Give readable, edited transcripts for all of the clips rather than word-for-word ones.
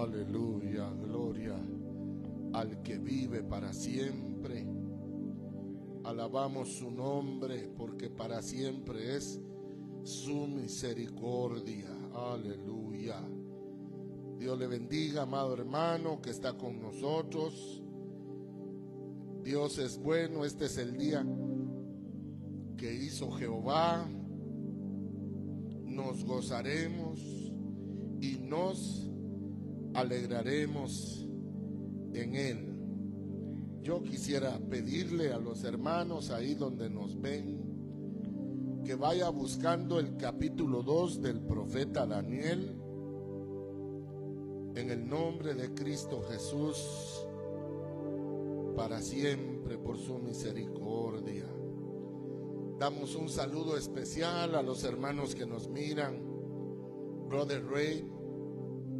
Aleluya, gloria al que vive para siempre. Alabamos su nombre porque para siempre es su misericordia. Aleluya. Dios le bendiga, amado hermano que está con nosotros. Dios es bueno. Este es el día que hizo Jehová. Nos gozaremos y nos alegraremos en él. Yo quisiera pedirle a los hermanos ahí donde nos ven que vaya buscando el capítulo 2 del profeta Daniel, en el nombre de Cristo Jesús, para siempre por su misericordia. Damos un saludo especial a los hermanos que nos miran. Brother Ray,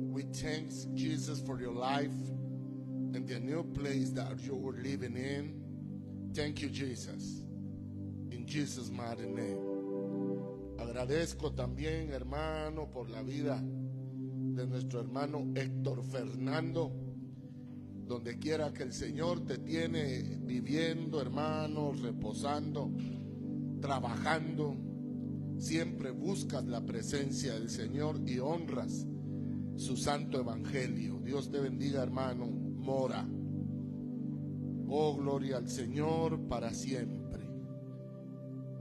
we thank Jesus for your life and the new place that you were living in. Thank you, Jesus. In Jesus' mighty name. Agradezco también, hermano, por la vida de nuestro hermano Héctor Fernando. Donde quiera que el Señor te tiene viviendo, hermano, reposando, trabajando, siempre buscas la presencia del Señor y honras su santo evangelio. Dios te bendiga, hermano Mora. Oh, gloria al Señor para siempre.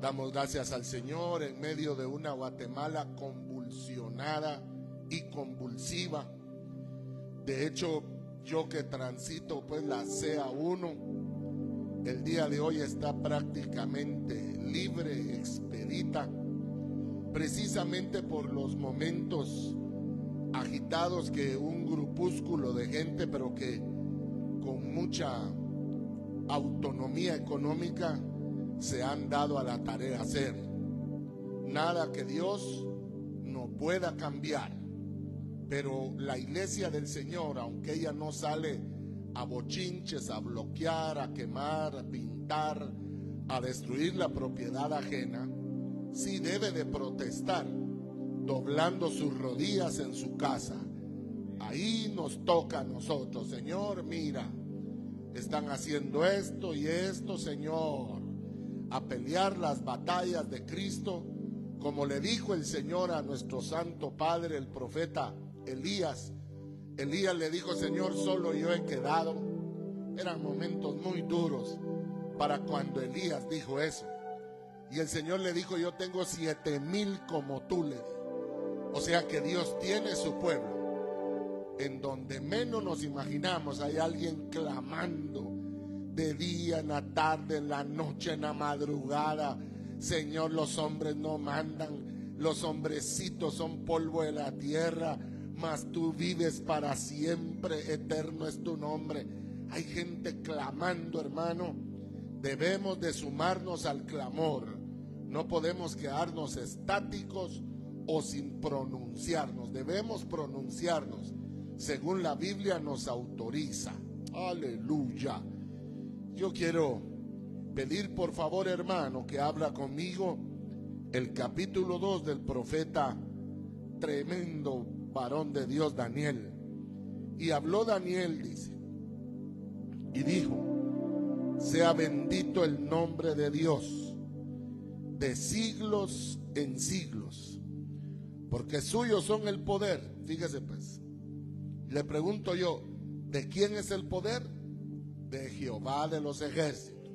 Damos gracias al Señor en medio de una Guatemala convulsionada y convulsiva. De hecho, yo que transito pues la CA1, el día de hoy está prácticamente libre, expedita, precisamente por los momentos agitados que un grupúsculo de gente, pero que con mucha autonomía económica, se han dado a la tarea de hacer. Nada que Dios no pueda cambiar, pero la iglesia del Señor, aunque ella no sale a bochinches, a bloquear, a quemar, a pintar, a destruir la propiedad ajena, sí debe de protestar, doblando sus rodillas en su casa. Ahí nos toca a nosotros. Señor, mira, están haciendo esto y esto, Señor, a pelear las batallas de Cristo, como le dijo el Señor a nuestro santo padre, el profeta Elías. Elías le dijo: Señor, solo yo he quedado. Eran momentos muy duros para cuando Elías dijo eso. Y el Señor le dijo: yo tengo 7,000 como tú, le dijo. O sea que Dios tiene su pueblo. En donde menos nos imaginamos hay alguien clamando de día, en la tarde, en la noche, en la madrugada. Señor, los hombres no mandan, los hombrecitos son polvo de la tierra, mas tú vives para siempre, eterno es tu nombre. Hay gente clamando, hermano. Debemos de sumarnos al clamor. No podemos quedarnos estáticos o sin pronunciarnos. Debemos pronunciarnos según la Biblia nos autoriza. Aleluya. Yo quiero pedir por favor, hermano, que habla conmigo el capítulo 2 del profeta, tremendo varón de Dios, Daniel. Y habló Daniel, dice, y dijo: sea bendito el nombre de Dios de siglos en siglos, porque suyos son el poder. Fíjese pues, le pregunto yo, ¿de quién es el poder? De Jehová de los ejércitos.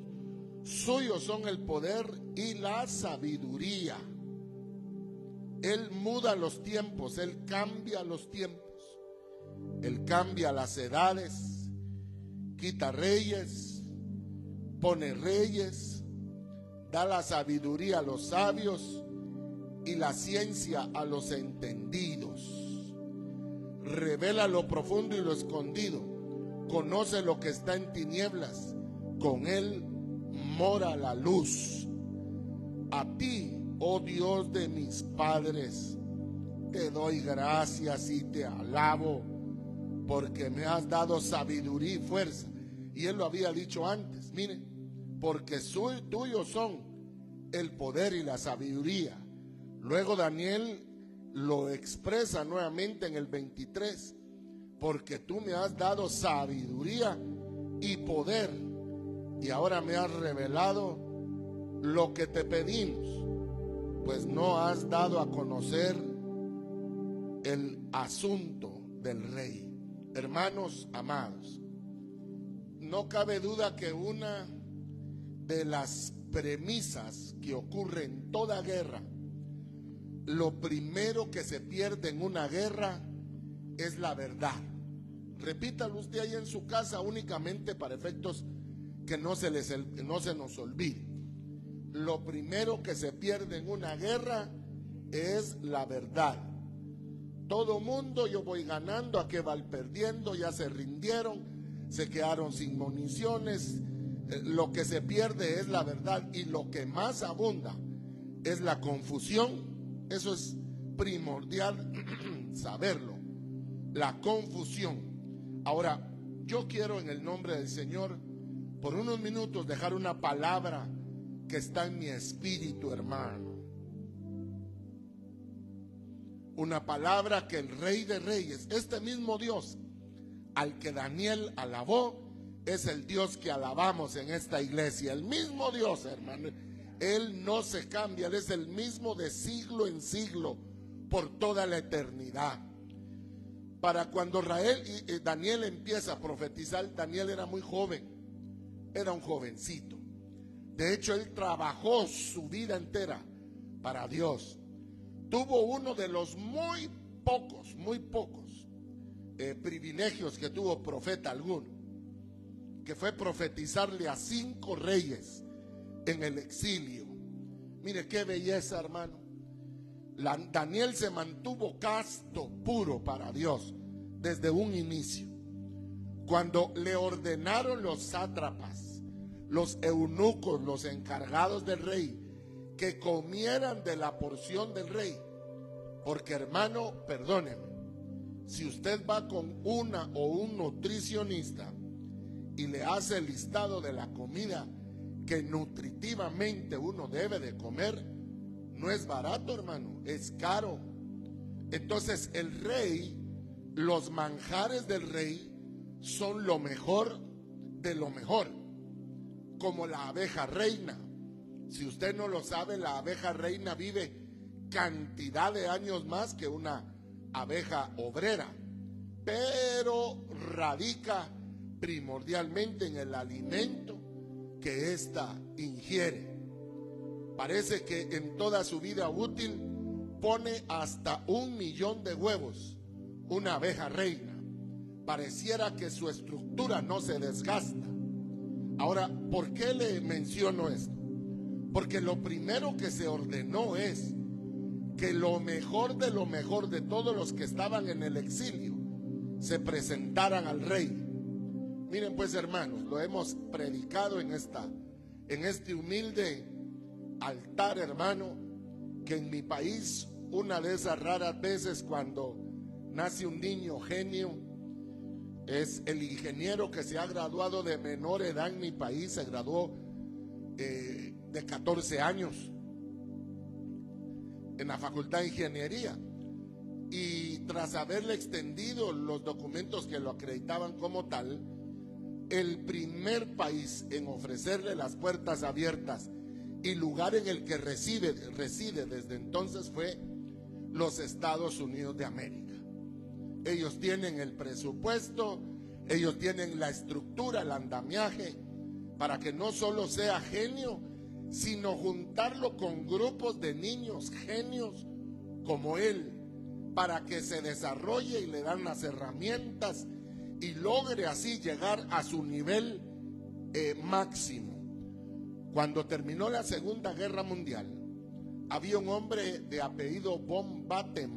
Suyos son el poder y la sabiduría. Él muda los tiempos, Él cambia los tiempos, Él cambia las edades, quita reyes, pone reyes, da la sabiduría a los sabios y la ciencia a los entendidos. Revela lo profundo y lo escondido, conoce lo que está en tinieblas, con Él mora la luz. A ti, oh Dios de mis padres, te doy gracias y te alabo, porque me has dado sabiduría y fuerza. Y él lo había dicho antes, miren, porque tuyos son el poder y la sabiduría. Luego Daniel lo expresa nuevamente en el 23, porque tú me has dado sabiduría y poder, y ahora me has revelado lo que te pedimos, pues no has dado a conocer el asunto del rey. Hermanos amados, no cabe duda que una de las premisas que ocurre en toda guerra, lo primero que se pierde en una guerra es la verdad. Repítalo usted ahí en su casa únicamente para efectos que no se nos olvide. Lo primero que se pierde en una guerra es la verdad. Todo mundo, yo voy ganando, ¿a qué van perdiendo? Ya se rindieron, se quedaron sin municiones. Lo que se pierde es la verdad, y lo que más abunda es la confusión. Eso es primordial saberlo, la confusión. Ahora, yo quiero en el nombre del Señor, por unos minutos, dejar una palabra que está en mi espíritu, hermano. Una palabra que el Rey de Reyes, este mismo Dios al que Daniel alabó, es el Dios que alabamos en esta iglesia. El mismo Dios, hermano. Él no se cambia, Él es el mismo de siglo en siglo, por toda la eternidad. Para cuando Daniel empieza a profetizar, Daniel era muy joven, era un jovencito. De hecho, él trabajó su vida entera para Dios. Tuvo uno de los muy pocos privilegios que tuvo profeta alguno, que fue profetizarle a 5 reyes en el exilio. Mire qué belleza, hermano. Daniel se mantuvo casto, puro para Dios desde un inicio. Cuando le ordenaron los sátrapas, los eunucos, los encargados del rey, que comieran de la porción del rey, porque, hermano, perdóneme, si usted va con una o un nutricionista y le hace el listado de la comida que nutritivamente uno debe de comer, no es barato, hermano, es caro. Entonces el rey, los manjares del rey son lo mejor de lo mejor, como la abeja reina. Si usted no lo sabe, la abeja reina vive cantidad de años más que una abeja obrera, pero radica primordialmente en el alimento que ésta ingiere. Parece que en toda su vida útil pone hasta 1 millón de huevos una abeja reina. Pareciera que su estructura no se desgasta. Ahora, ¿por qué le menciono esto? Porque lo primero que se ordenó es que lo mejor de todos los que estaban en el exilio se presentaran al rey. Miren pues, hermanos, lo hemos predicado en este humilde altar, hermano, que en mi país, una de esas raras veces cuando nace un niño genio, es el ingeniero que se ha graduado de menor edad en mi país. Se graduó de 14 años en la Facultad de Ingeniería, y tras haberle extendido los documentos que lo acreditaban como tal, el primer país en ofrecerle las puertas abiertas y lugar en el que reside desde entonces fue los Estados Unidos de América. Ellos tienen el presupuesto, ellos tienen la estructura, el andamiaje, para que no solo sea genio, sino juntarlo con grupos de niños genios como él, para que se desarrolle, y le dan las herramientas y logre así llegar a su nivel máximo. Cuando terminó la Segunda Guerra Mundial, había un hombre de apellido von Baten.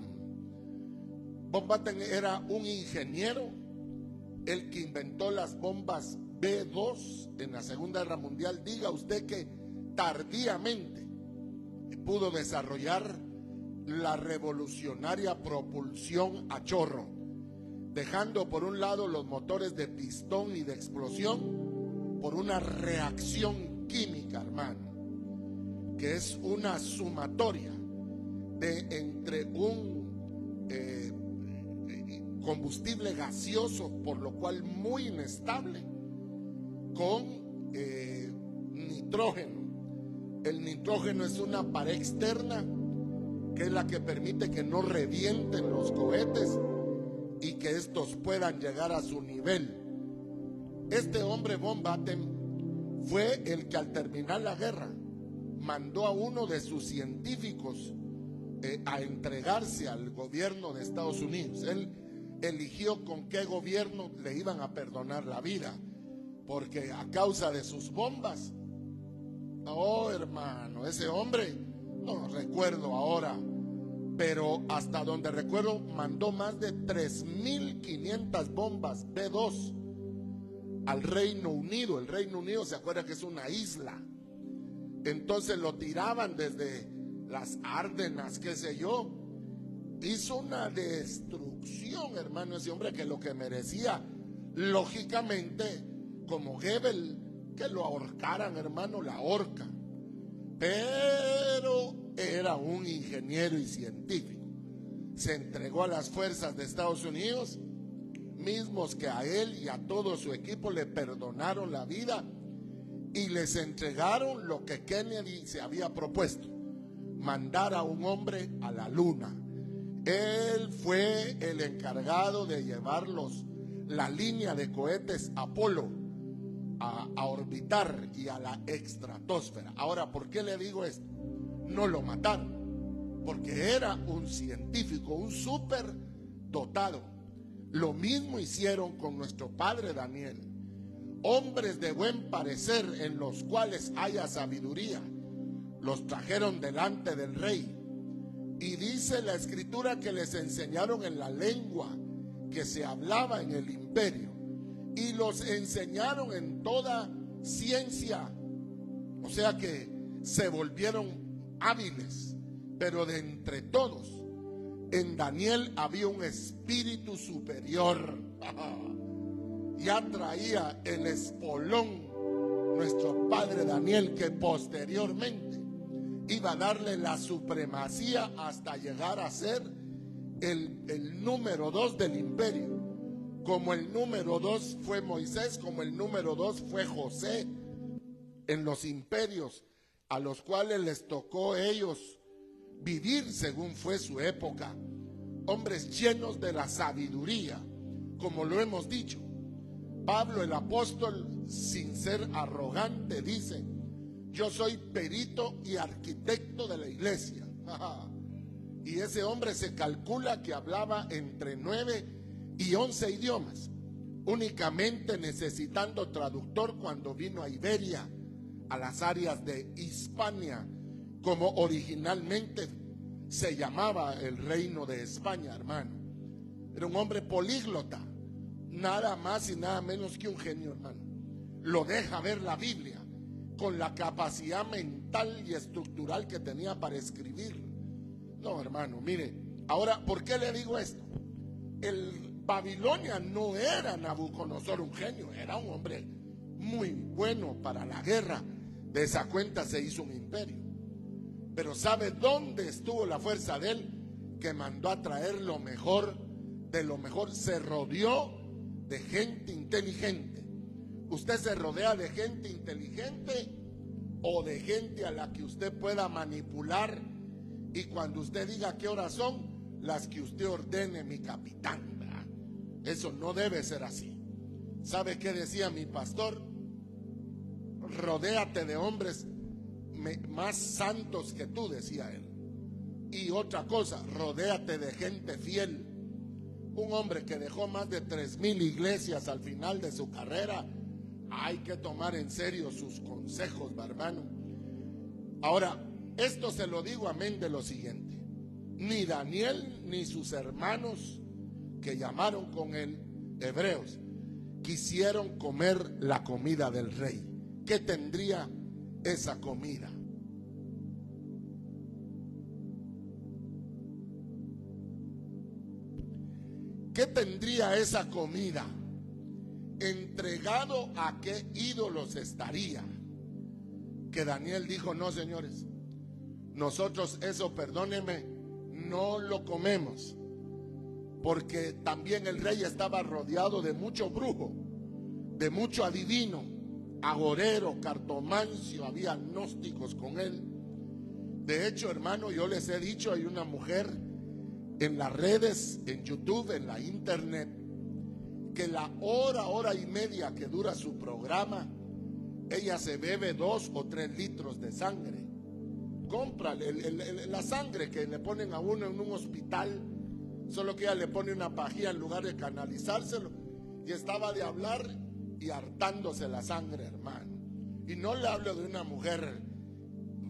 Von Baten era un ingeniero, el que inventó las bombas B2 en la Segunda Guerra Mundial. Diga usted que tardíamente pudo desarrollar la revolucionaria propulsión a chorro, dejando por un lado los motores de pistón y de explosión por una reacción química, hermano, que es una sumatoria de entre combustible gaseoso, por lo cual muy inestable, con nitrógeno. El nitrógeno es una pared externa que es la que permite que no revienten los cohetes y que estos puedan llegar a su nivel. Este hombre von Batten fue el que al terminar la guerra mandó a uno de sus científicos a entregarse al gobierno de Estados Unidos. Él eligió con qué gobierno le iban a perdonar la vida, porque a causa de sus bombas, oh hermano, ese hombre, no recuerdo ahora, pero hasta donde recuerdo mandó más de 3.500 bombas B2 al Reino Unido. El Reino Unido, se acuerda que es una isla. Entonces lo tiraban desde las Ardenas, qué sé yo. Hizo una destrucción, hermano, ese hombre, que lo que merecía, lógicamente, como Goebbels, que lo ahorcaran, hermano, la horca. Pero era un ingeniero y científico. Se entregó a las fuerzas de Estados Unidos, mismos que a él y a todo su equipo le perdonaron la vida y les entregaron lo que Kennedy se había propuesto: mandar a un hombre a la luna. Él fue el encargado de llevarlos la línea de cohetes Apolo a orbitar y a la estratosfera. Ahora, ¿por qué le digo esto? No lo mataron, porque era un científico, un súper dotado. Lo mismo hicieron con nuestro padre Daniel. Hombres de buen parecer, en los cuales haya sabiduría, los trajeron delante del rey. Y dice la escritura que les enseñaron en la lengua que se hablaba en el imperio, y los enseñaron en toda ciencia. O sea que se volvieron hábiles. Pero de entre todos, en Daniel había un espíritu superior. Ya traía el espolón nuestro padre Daniel, que posteriormente iba a darle la supremacía hasta llegar a ser el número 2 del imperio. Como el número 2 fue Moisés, como el número 2 fue José en los imperios a los cuales les tocó ellos vivir según fue su época. Hombres llenos de la sabiduría, como lo hemos dicho. Pablo el apóstol, sin ser arrogante, dice: yo soy perito y arquitecto de la iglesia. Y ese hombre se calcula que hablaba entre 9 y 11 idiomas, únicamente necesitando traductor cuando vino a Iberia, a las áreas de Hispania, como originalmente se llamaba el reino de España, hermano. Era un hombre políglota, nada más y nada menos que un genio, hermano. Lo deja ver la Biblia, con la capacidad mental y estructural que tenía para escribir. No, hermano, mire, ahora, ¿por qué le digo esto? El Babilonia no era Nabucodonosor un genio, era un hombre muy bueno para la guerra. De esa cuenta se hizo un imperio. Pero ¿sabe dónde estuvo la fuerza de él? Que mandó a traer lo mejor de lo mejor. Se rodeó de gente inteligente. ¿Usted se rodea de gente inteligente o de gente a la que usted pueda manipular? Y cuando usted diga qué horas son, las que usted ordene, mi capitán, ¿verdad? Eso no debe ser así. ¿Sabe qué decía mi pastor? Rodéate de hombres más santos que tú, decía él. Y otra cosa, rodéate de gente fiel. Un hombre que dejó más de 3,000 iglesias al final de su carrera, hay que tomar en serio sus consejos, hermano. Ahora, esto se lo digo amén de lo siguiente: ni Daniel ni sus hermanos, que llamaron con él hebreos, quisieron comer la comida del rey. ¿Qué tendría esa comida? ¿Qué tendría esa comida? ¿Entregado a qué ídolos estaría? Que Daniel dijo: no, señores, nosotros eso, perdónenme, no lo comemos. porque también el rey estaba rodeado de mucho brujo, de mucho adivino, agorero, cartomancio, había gnósticos con él. De hecho, hermano, yo les he dicho, hay una mujer en las redes, en YouTube, en la internet, que la hora y media que dura su programa, ella se bebe 2 o 3 litros de sangre. Compra la sangre que le ponen a uno en un hospital, solo que ella le pone una pajilla en lugar de canalizárselo, y estaba de hablar y hartándose la sangre, hermano. Y no le hablo de una mujer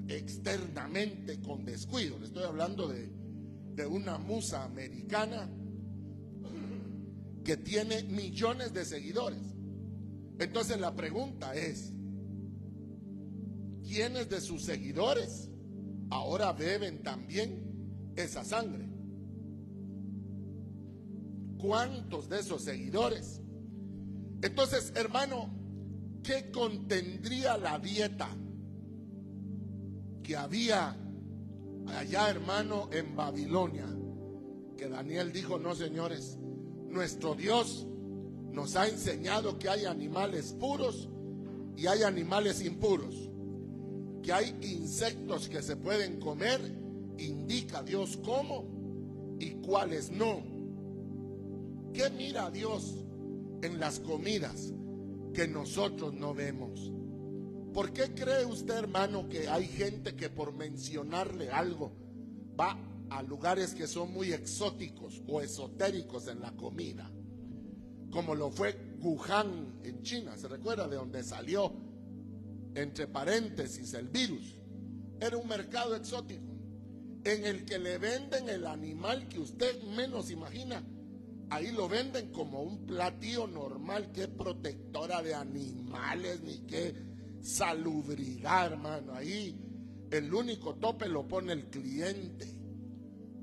externamente con descuido, le estoy hablando de una musa americana que tiene millones de seguidores. Entonces la pregunta es, ¿quiénes de sus seguidores ahora beben también esa sangre? ¿Cuántos de esos seguidores? Entonces, hermano, ¿qué contendría la dieta que había allá, hermano, en Babilonia? Que Daniel dijo: no, señores, nuestro Dios nos ha enseñado que hay animales puros y hay animales impuros, que hay insectos que se pueden comer, indica Dios cómo y cuáles no. ¿Qué mira Dios en las comidas que nosotros no vemos? ¿Por qué cree usted, hermano, que hay gente que por mencionarle algo va a lugares que son muy exóticos o esotéricos en la comida? Como lo fue Wuhan en China, ¿se recuerda? De donde salió, entre paréntesis, el virus. Era un mercado exótico en el que le venden el animal que usted menos imagina. Ahí lo venden como un platillo normal, que protectora de animales, ni qué salubridad, hermano. Ahí el único tope lo pone el cliente.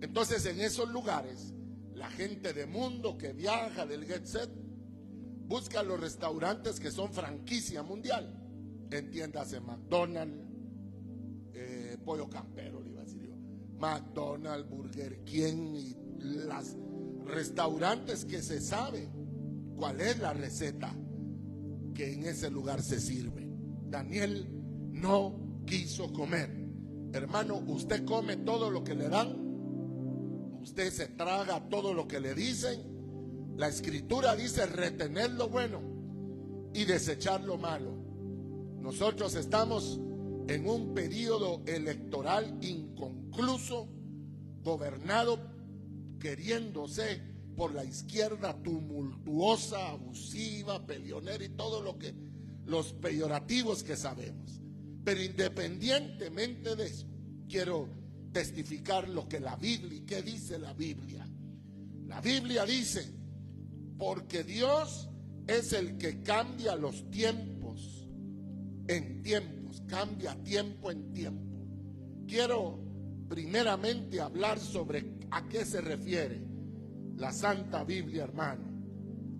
Entonces, en esos lugares, la gente de mundo que viaja del jet set busca los restaurantes que son franquicia mundial. Entiéndase, McDonald's, Pollo Campero, le iba a decir yo, McDonald's, Burger King, y las restaurantes que se sabe cuál es la receta que en ese lugar se sirve. Daniel no quiso comer. Hermano, usted come todo lo que le dan, usted se traga todo lo que le dicen. La escritura dice retener lo bueno y desechar lo malo. Nosotros estamos en un periodo electoral inconcluso, gobernado, queriéndose por la izquierda tumultuosa, abusiva, peleonera y todo lo que, los peyorativos que sabemos. Pero independientemente de eso, quiero testificar lo que la Biblia, ¿qué dice la Biblia? La Biblia dice: porque Dios es el que cambia los tiempos en tiempos, cambia tiempo en tiempo. Quiero primeramente hablar sobre a qué se refiere la Santa Biblia, hermano,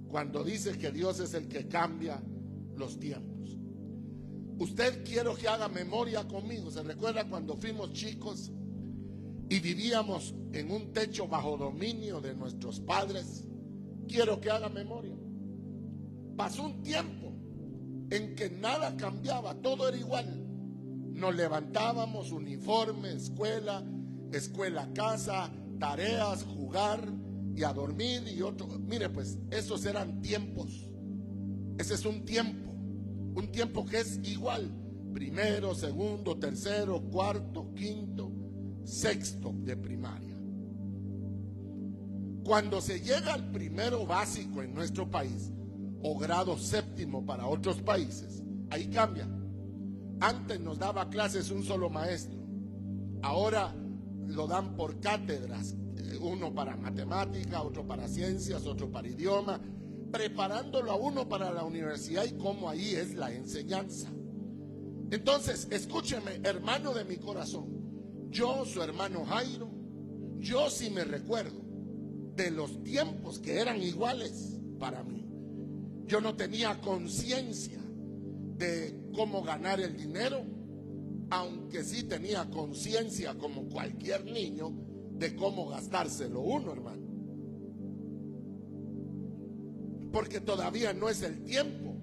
cuando dice que Dios es el que cambia los tiempos. Usted, quiero que haga memoria conmigo. ¿Se recuerda cuando fuimos chicos y vivíamos en un techo bajo dominio de nuestros padres? Quiero que haga memoria. Pasó un tiempo en que nada cambiaba, todo era igual. Nos levantábamos, uniforme, escuela, casa, tareas, jugar y a dormir y otro. Mire, pues esos eran tiempos. Ese es un tiempo que es igual. Primero, segundo, tercero, cuarto, quinto, sexto de primaria. Cuando se llega al primero básico en nuestro país, o grado séptimo para otros países, ahí cambia. Antes nos daba clases un solo maestro, ahora lo dan por cátedras, uno para matemática, otro para ciencias, otro para idioma, preparándolo a uno para la universidad, y cómo ahí es la enseñanza. Entonces, escúcheme, hermano de mi corazón, yo, su hermano Jairo, yo sí me recuerdo de los tiempos que eran iguales para mí. Yo no tenía conciencia de cómo ganar el dinero, aunque sí tenía conciencia, como cualquier niño, de cómo gastárselo uno, hermano. porque todavía no es el tiempo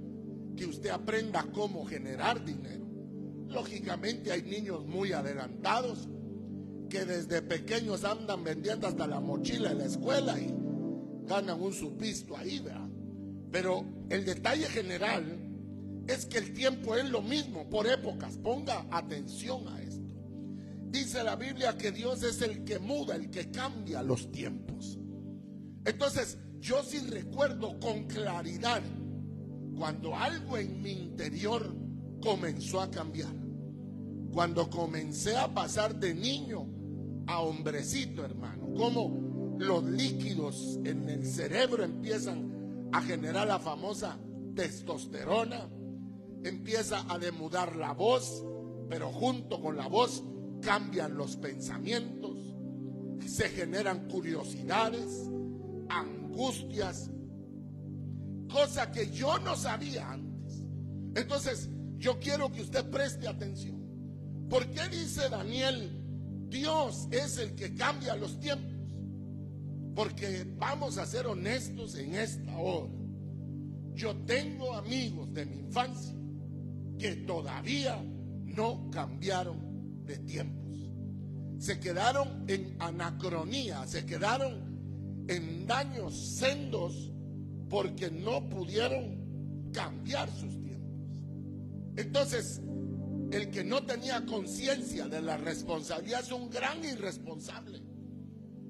que usted aprenda cómo generar dinero. Lógicamente hay niños muy adelantados que desde pequeños andan vendiendo hasta la mochila en la escuela y ganan un supisto ahí, ¿verdad? Pero el detalle general es que el tiempo es lo mismo por épocas. Ponga atención a esto. Dice la Biblia que Dios es el que muda, el que cambia los tiempos. Entonces, yo sí recuerdo con claridad cuando algo en mi interior comenzó a cambiar. Cuando comencé a pasar de niño a hombrecito, hermano. Como los líquidos en el cerebro empiezan a generar la famosa testosterona. Empieza a demudar la voz, pero junto con la voz cambian los pensamientos, se generan curiosidades, angustias, cosa que yo no sabía antes. Entonces, yo quiero que usted preste atención. ¿Por qué dice Daniel, Dios es el que cambia los tiempos? Porque vamos a ser honestos en esta hora. Yo tengo amigos de mi infancia que todavía no cambiaron de tiempos. Se quedaron en anacronía, se quedaron en daños sendos porque no pudieron cambiar sus tiempos. Entonces, el que no tenía conciencia de la responsabilidad es un gran irresponsable.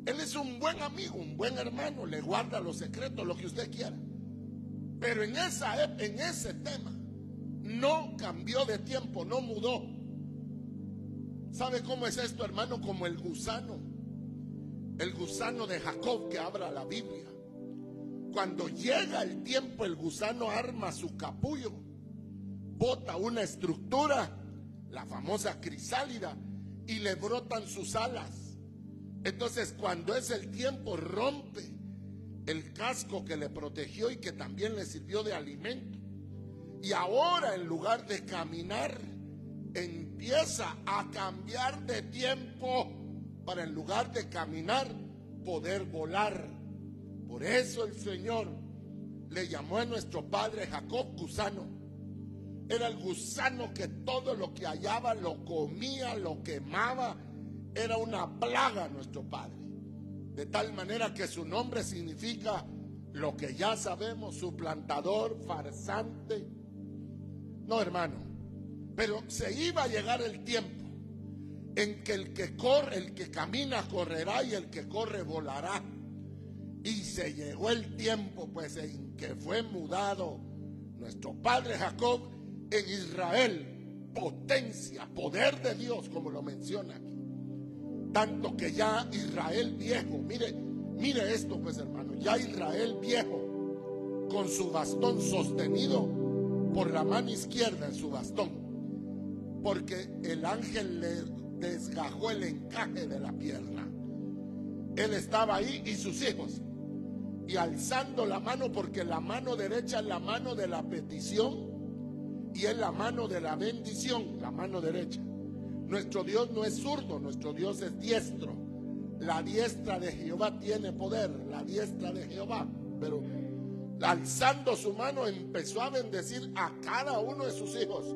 Él es un buen amigo, un buen hermano, le guarda los secretos, lo que usted quiera. Pero en ese tema no cambió de tiempo, no mudó. ¿Sabe cómo es esto, hermano? Como el gusano de Jacob que habla la Biblia. Cuando llega el tiempo, el gusano arma su capullo, bota una estructura, la famosa crisálida, y le brotan sus alas. Entonces, cuando es el tiempo, rompe el casco que le protegió y que también le sirvió de alimento. Y ahora, en lugar de caminar, empieza a cambiar de tiempo para, en lugar de caminar, poder volar. Por eso el Señor le llamó a nuestro padre Jacob gusano. Era el gusano que todo lo que hallaba lo comía, lo quemaba. Era una plaga a nuestro padre. De tal manera que su nombre significa lo que ya sabemos: suplantador, farsante. No, hermano, pero se iba a llegar el tiempo en que el que camina correrá y el que corre volará. Y se llegó el tiempo, pues, en que fue mudado nuestro padre Jacob en Israel, potencia, poder de Dios, como lo menciona aquí. Tanto que ya Israel viejo, mire esto, pues, hermano, ya Israel viejo, con su bastón sostenido por la mano izquierda en su bastón, porque el ángel le desgajó el encaje de la pierna. Él estaba ahí y sus hijos, y alzando la mano, porque la mano derecha es la mano de la petición y es la mano de la bendición, la mano derecha. Nuestro Dios no es zurdo, nuestro Dios es diestro. La diestra de Jehová tiene poder, la diestra de Jehová. Pero alzando su mano empezó a bendecir a cada uno de sus hijos.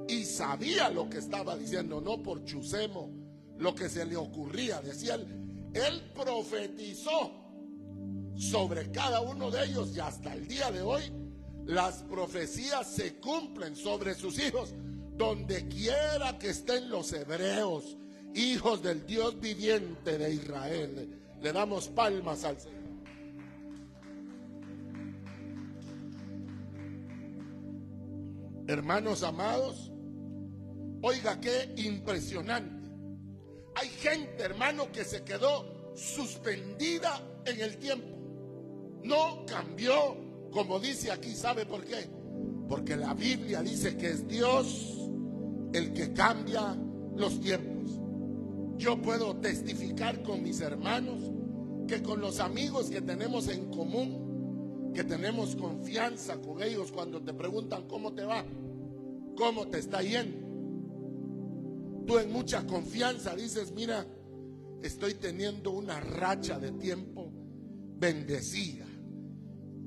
Y sabía lo que estaba diciendo, no por chusemo, lo que se le ocurría. Decía él profetizó sobre cada uno de ellos, y hasta el día de hoy las profecías se cumplen sobre sus hijos. Donde quiera que estén los hebreos, hijos del Dios viviente de Israel, le damos palmas al Señor. Hermanos amados, oiga qué impresionante. Hay gente, hermano, que se quedó suspendida en el tiempo. No cambió, como dice aquí. ¿Sabe por qué? Porque la Biblia dice que es Dios el que cambia los tiempos. Yo puedo testificar con mis hermanos que con los amigos que tenemos en común, que tenemos confianza con ellos, cuando te preguntan cómo te va, cómo te está yendo, tú en mucha confianza dices: mira, estoy teniendo una racha de tiempo bendecida.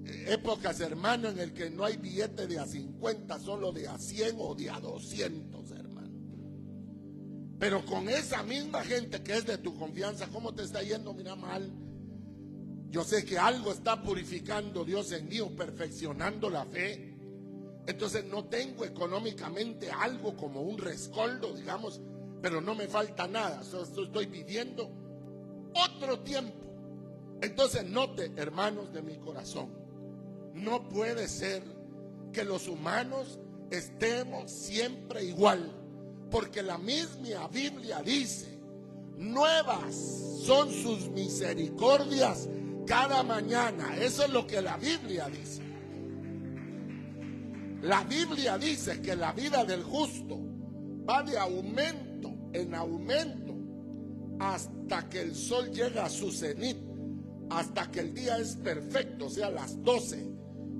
épocas, hermano, en el que no hay billete de a 50, solo de a 100 o de a 200, hermano. Pero con esa misma gente que es de tu confianza, ¿cómo te está yendo? Mira, mal. Yo sé que algo está purificando Dios en mí o perfeccionando la fe. Entonces no tengo económicamente algo como un rescoldo, digamos, pero no me falta nada. Estoy viviendo otro tiempo. Entonces note, hermanos de mi corazón, no puede ser que los humanos estemos siempre igual, porque la misma Biblia dice: nuevas son sus misericordias cada mañana. Eso es lo que la Biblia dice. La Biblia dice que la vida del justo va de aumento en aumento hasta que el sol llega a su cenit, hasta que el día es perfecto, o sea, las 12,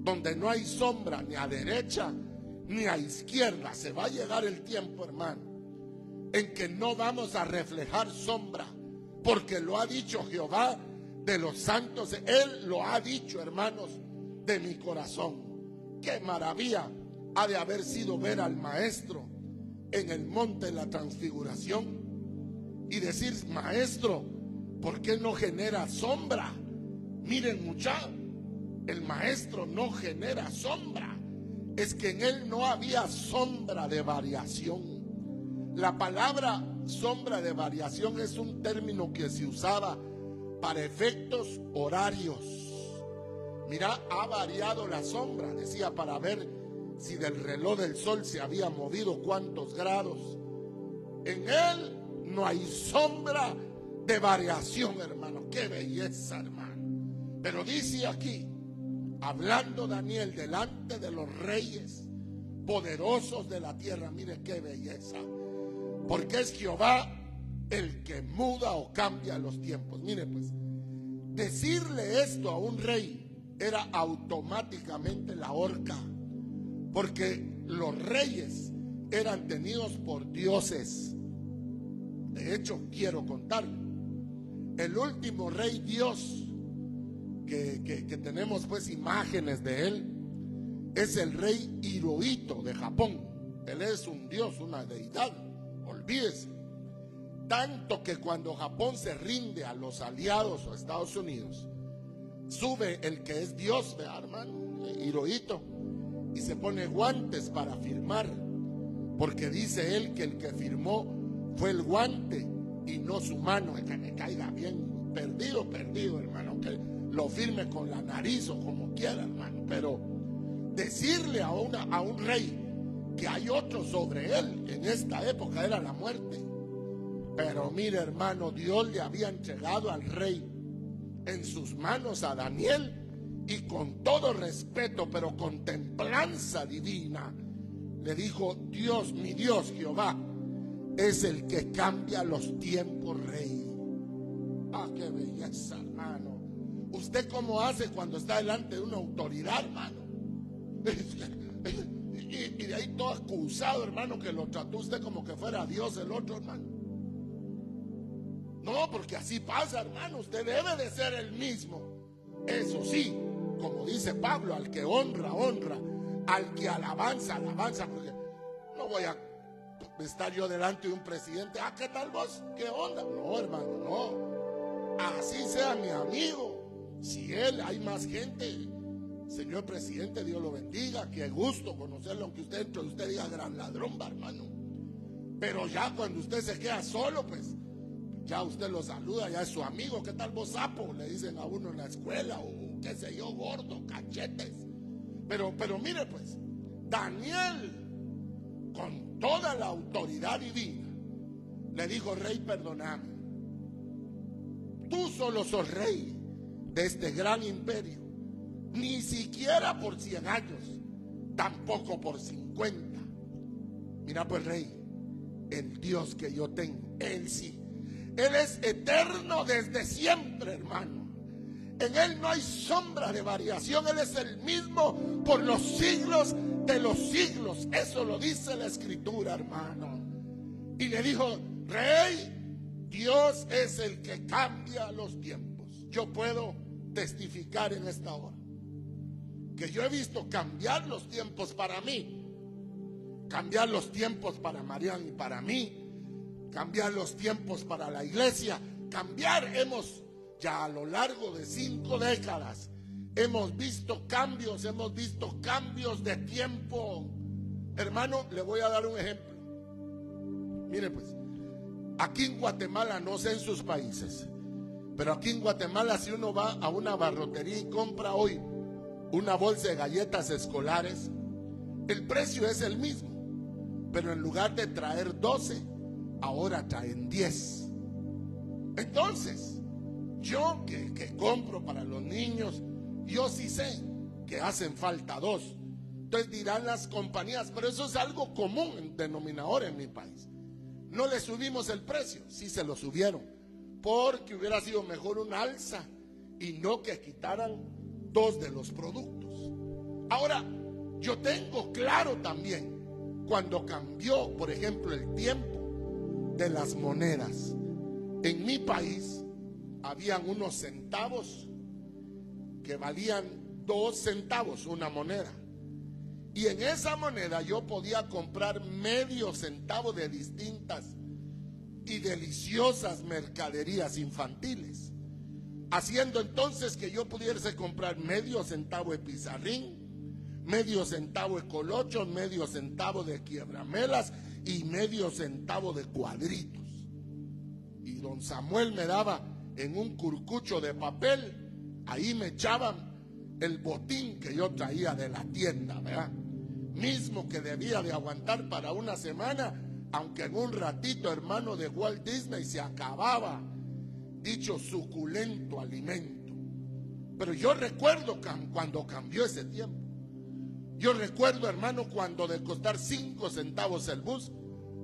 donde no hay sombra ni a derecha ni a izquierda. Se va a llegar el tiempo, hermano, en que no vamos a reflejar sombra, porque lo ha dicho Jehová de los santos. Él lo ha dicho, hermanos, de mi corazón. Qué maravilla ha de haber sido ver al Maestro en el monte de la transfiguración y decir: Maestro, ¿por qué no genera sombra? Miren, muchachos, el Maestro no genera sombra. Es que en él no había sombra de variación. La palabra sombra de variación es un término que se usaba para efectos horarios. Mira, ha variado la sombra, decía, para ver si del reloj del sol se había movido cuántos grados. En él no hay sombra de variación, hermano. Qué belleza, hermano. Pero dice aquí, hablando Daniel delante de los reyes poderosos de la tierra, mire qué belleza, porque es Jehová el que muda o cambia los tiempos. Mire, pues, decirle esto a un rey era automáticamente la horca, porque los reyes eran tenidos por dioses. De hecho, quiero contarle, el último rey Dios que tenemos pues imágenes de él es el rey Hirohito de Japón. Él es un dios, una deidad, olvídese. Tanto que cuando Japón se rinde a los aliados o a Estados Unidos, sube el que es Dios, ¿verdad, hermano? Hirohito, y se pone guantes para firmar, porque dice él que el que firmó fue el guante y no su mano. Que me caiga bien, perdido, hermano, que lo firme con la nariz o como quiera, hermano. Pero decirle a un rey que hay otro sobre él en esta época era la muerte. Pero mire, hermano, Dios le había entregado al rey en sus manos a Daniel, y con todo respeto, pero con templanza divina, le dijo: Dios, mi Dios Jehová, es el que cambia los tiempos, rey. Ah, qué belleza, hermano. ¿Usted cómo hace cuando está delante de una autoridad, hermano? Y de ahí todo acusado, hermano, que lo trató usted como que fuera Dios el otro, hermano. No, porque así pasa, hermano. Usted debe de ser el mismo. Eso sí, como dice Pablo, al que honra, honra, al que alabanza, alabanza. Porque no voy a estar yo delante de un presidente: ah, ¿qué tal vos? ¿Qué onda? No, hermano, no. Así sea mi amigo. Si él, hay más gente. Señor presidente, Dios lo bendiga. Qué gusto conocerlo, aunque usted dentro de usted diga gran ladrón, va, hermano. Pero ya cuando usted se queda solo, pues ya usted lo saluda, ya es su amigo. ¿Qué tal vos, sapo? Le dicen a uno en la escuela, o qué sé yo, gordo, cachetes. Pero mire, pues, Daniel, con toda la autoridad divina, le dijo: rey, perdóname. Tú solo sos rey de este gran imperio. Ni siquiera por 100 años, tampoco por 50. Mira, pues, rey, el Dios que yo tengo, Él sí. Él es eterno desde siempre, hermano. En Él no hay sombra de variación. Él es el mismo por los siglos de los siglos. Eso lo dice la Escritura, hermano. Y le dijo: rey, Dios es el que cambia los tiempos. Yo puedo testificar en esta hora que yo he visto cambiar los tiempos para mí, cambiar los tiempos para Marian y para mí, cambiar los tiempos para la iglesia, cambiar. Hemos ya a lo largo de 5 décadas hemos visto cambios de tiempo. Hermano, le voy a dar un ejemplo. Mire pues, aquí en Guatemala, no sé en sus países, pero aquí en Guatemala, si uno va a una barrotería y compra hoy una bolsa de galletas escolares, el precio es el mismo, pero en lugar de traer 12, ahora traen 10. Entonces, yo que compro para los niños, yo sí sé que hacen falta 2. Entonces dirán las compañías, pero eso es algo común en denominador en mi país. No le subimos el precio, sí se lo subieron, porque hubiera sido mejor un alza y no que quitaran 2 de los productos. Ahora, yo tengo claro también cuando cambió, por ejemplo, el tiempo de las monedas. En mi país habían unos centavos que valían 2 centavos una moneda. Y en esa moneda yo podía comprar medio centavo de distintas y deliciosas mercaderías infantiles, haciendo entonces que yo pudiese comprar medio centavo de pizarrín, medio centavo de colochos, medio centavo de quiebramelas y medio centavo de cuadritos. Y don Samuel me daba en un curcucho de papel, ahí me echaban el botín que yo traía de la tienda, ¿verdad? Mismo que debía de aguantar para una semana, aunque en un ratito, hermano, de Walt Disney se acababa dicho suculento alimento. Pero yo recuerdo cuando cambió ese tiempo. Yo recuerdo, hermano, cuando de costar 5 centavos el bus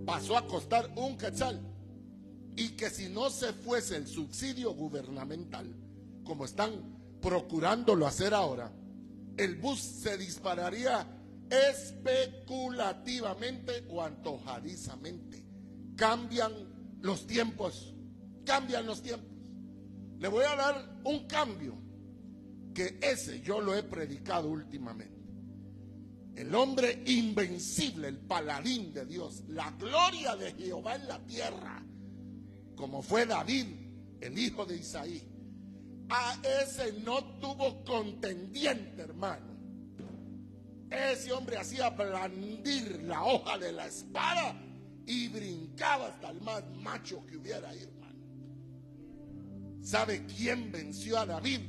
pasó a costar 1 quetzal, y que si no se fuese el subsidio gubernamental, como están procurándolo hacer ahora, el bus se dispararía especulativamente o antojadizamente. Cambian los tiempos. Le voy a dar un cambio, que ese yo lo he predicado últimamente. El hombre invencible, el paladín de Dios, la gloria de Jehová en la tierra, como fue David, el hijo de Isaí. A ese no tuvo contendiente, hermano. Ese hombre hacía blandir la hoja de la espada y brincaba hasta el más macho que hubiera ahí, hermano. ¿Sabe quién venció a David?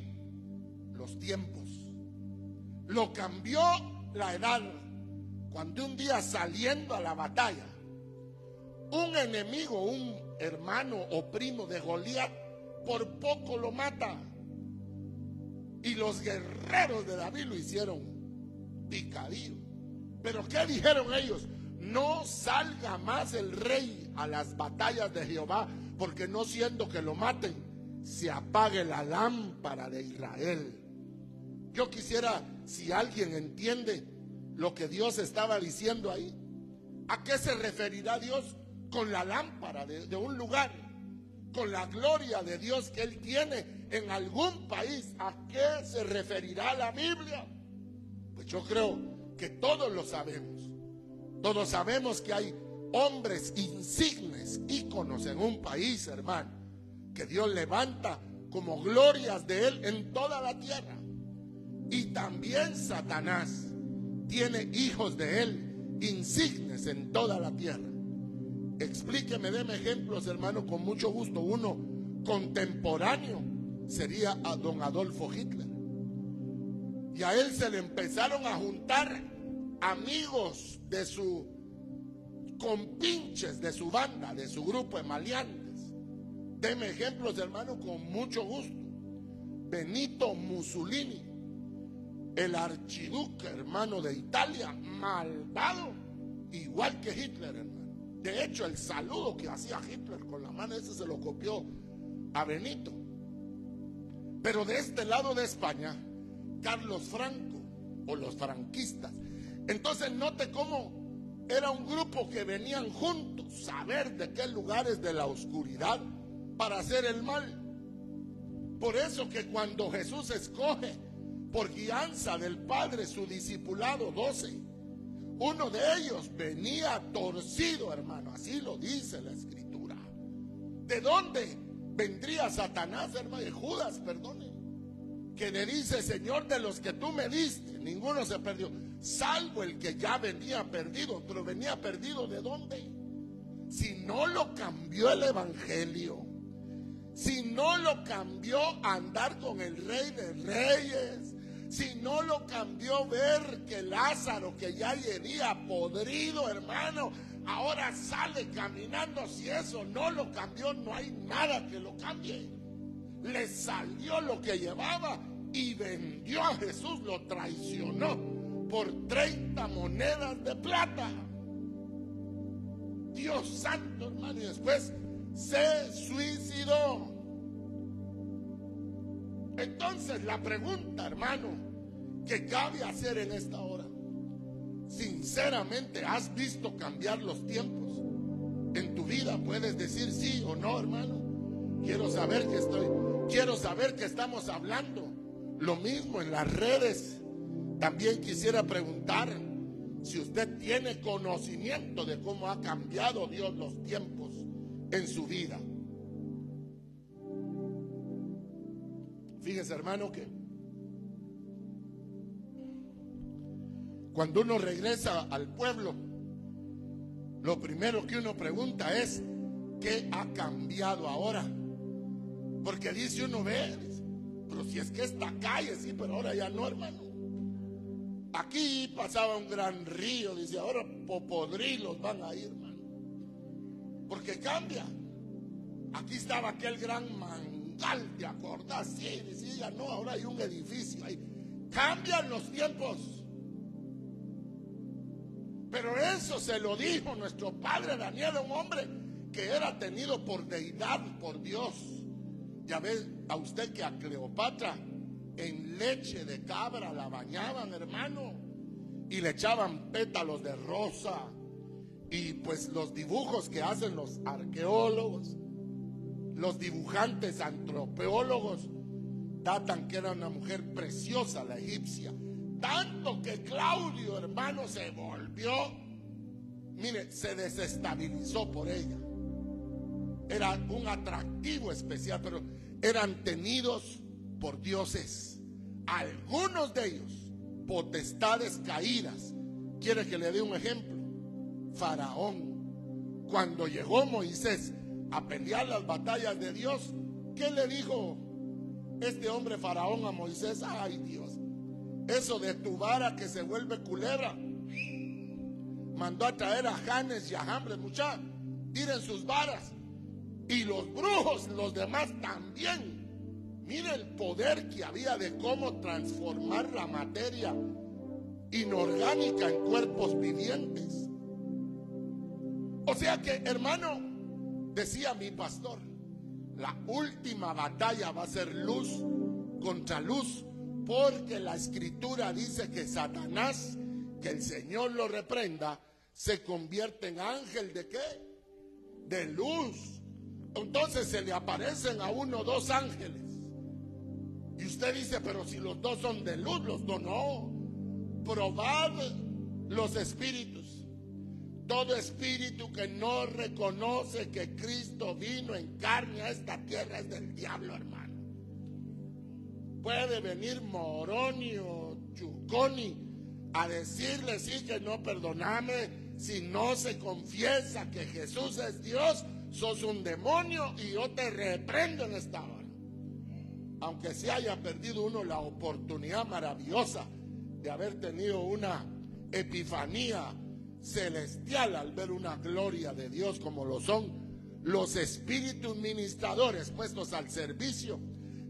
Los tiempos. Lo cambió la edad. Cuando un día, saliendo a la batalla, un enemigo, un hermano o primo de Goliat, por poco lo mata, y los guerreros de David lo hicieron picadillo. Pero ¿qué dijeron ellos? No salga más el rey a las batallas de Jehová, porque no siendo que lo maten, se apague la lámpara de Israel. Yo quisiera, si alguien entiende lo que Dios estaba diciendo ahí, ¿a qué se referirá Dios con la lámpara de un lugar? Con la gloria de Dios que Él tiene en algún país. ¿A qué se referirá la Biblia? Pues yo creo que todos lo sabemos. Todos sabemos que hay hombres insignes, íconos en un país, hermano, que Dios levanta como glorias de Él en toda la tierra. Y también Satanás tiene hijos de Él insignes en toda la tierra. Explíqueme, deme ejemplos, hermano, con mucho gusto. Uno contemporáneo sería a don Adolfo Hitler. Y a él se le empezaron a juntar amigos de su compinches, de su banda, de su grupo de maleantes. Deme ejemplos, hermano, con mucho gusto. Benito Mussolini, el archiduque, hermano, de Italia, malvado, igual que Hitler, hermano. De hecho, el saludo que hacía Hitler con la mano, ese se lo copió a Benito. Pero de este lado de España, Carlos Franco, o los franquistas. Entonces note cómo era un grupo que venían juntos, saber de qué lugares de la oscuridad para hacer el mal. Por eso que cuando Jesús escoge por guianza del Padre, su discipulado, 12. Uno de ellos venía torcido, hermano, así lo dice la Escritura. ¿De dónde vendría Satanás, hermano? De Judas, perdone, que le dice: Señor, de los que tú me diste, ninguno se perdió, salvo el que ya venía perdido. Pero venía perdido ¿de dónde? Si no lo cambió el evangelio, si no lo cambió a andar con el Rey de Reyes, si no lo cambió ver que Lázaro, que ya venía podrido, hermano, ahora sale caminando, si eso no lo cambió, no hay nada que lo cambie. Le salió lo que llevaba y vendió a Jesús, lo traicionó por 30 monedas de plata. Dios santo, hermano, y después se suicidó. Entonces la pregunta, hermano, que cabe hacer en esta hora: sinceramente, ¿has visto cambiar los tiempos en tu vida? Puedes decir sí o no, hermano. Quiero saber que estamos hablando lo mismo en las redes. También quisiera preguntar si usted tiene conocimiento de cómo ha cambiado Dios los tiempos en su vida. Fíjese, hermano, que cuando uno regresa al pueblo, lo primero que uno pregunta es: ¿qué ha cambiado ahora? Porque dice uno, dice, pero si es que esta calle, sí, pero ahora ya no, hermano. Aquí pasaba un gran río, dice, ahora popodrilos van a ir, hermano. Porque cambia. Aquí estaba aquel gran mangal, ¿te acordás? Sí, decía, no, ahora hay un edificio ahí. Cambian los tiempos. Pero eso se lo dijo nuestro padre Daniel, un hombre que era tenido por deidad, por Dios. Ya ve a usted que a Cleopatra en leche de cabra la bañaban, hermano, y le echaban pétalos de rosa. Y pues los dibujos que hacen los arqueólogos, los dibujantes antropólogos, datan que era una mujer preciosa la egipcia. Tanto que Claudio, hermano, se volvió, mire, se desestabilizó por ella. Era un atractivo especial, pero eran tenidos por dioses. Algunos de ellos, potestades caídas. ¿Quiere que le dé un ejemplo? Faraón. Cuando llegó Moisés a pelear las batallas de Dios, ¿qué le dijo este hombre Faraón a Moisés? Ay, Dios, eso de tu vara que se vuelve culebra. Mandó a traer a Janes y a Jambres, muchachos, tiren sus varas. Y los brujos, los demás también. Mire el poder que había de cómo transformar la materia inorgánica en cuerpos vivientes. O sea que, hermano, decía mi pastor, la última batalla va a ser luz contra luz, porque la Escritura dice que Satanás, que el Señor lo reprenda, se convierte en ángel ¿de qué? De luz. Entonces se le aparecen a uno dos ángeles. Y usted dice, pero si los dos son de luz, los dos no. Probad los espíritus. Todo espíritu que no reconoce que Cristo vino en carne a esta tierra es del diablo, hermano. Puede venir Moroni o Chuconi a decirle sí que no, perdóname, si no se confiesa que Jesús es Dios, sos un demonio y yo te reprendo en esta hora. Aunque se haya perdido uno la oportunidad maravillosa de haber tenido una epifanía celestial al ver una gloria de Dios, como lo son los espíritus ministradores puestos al servicio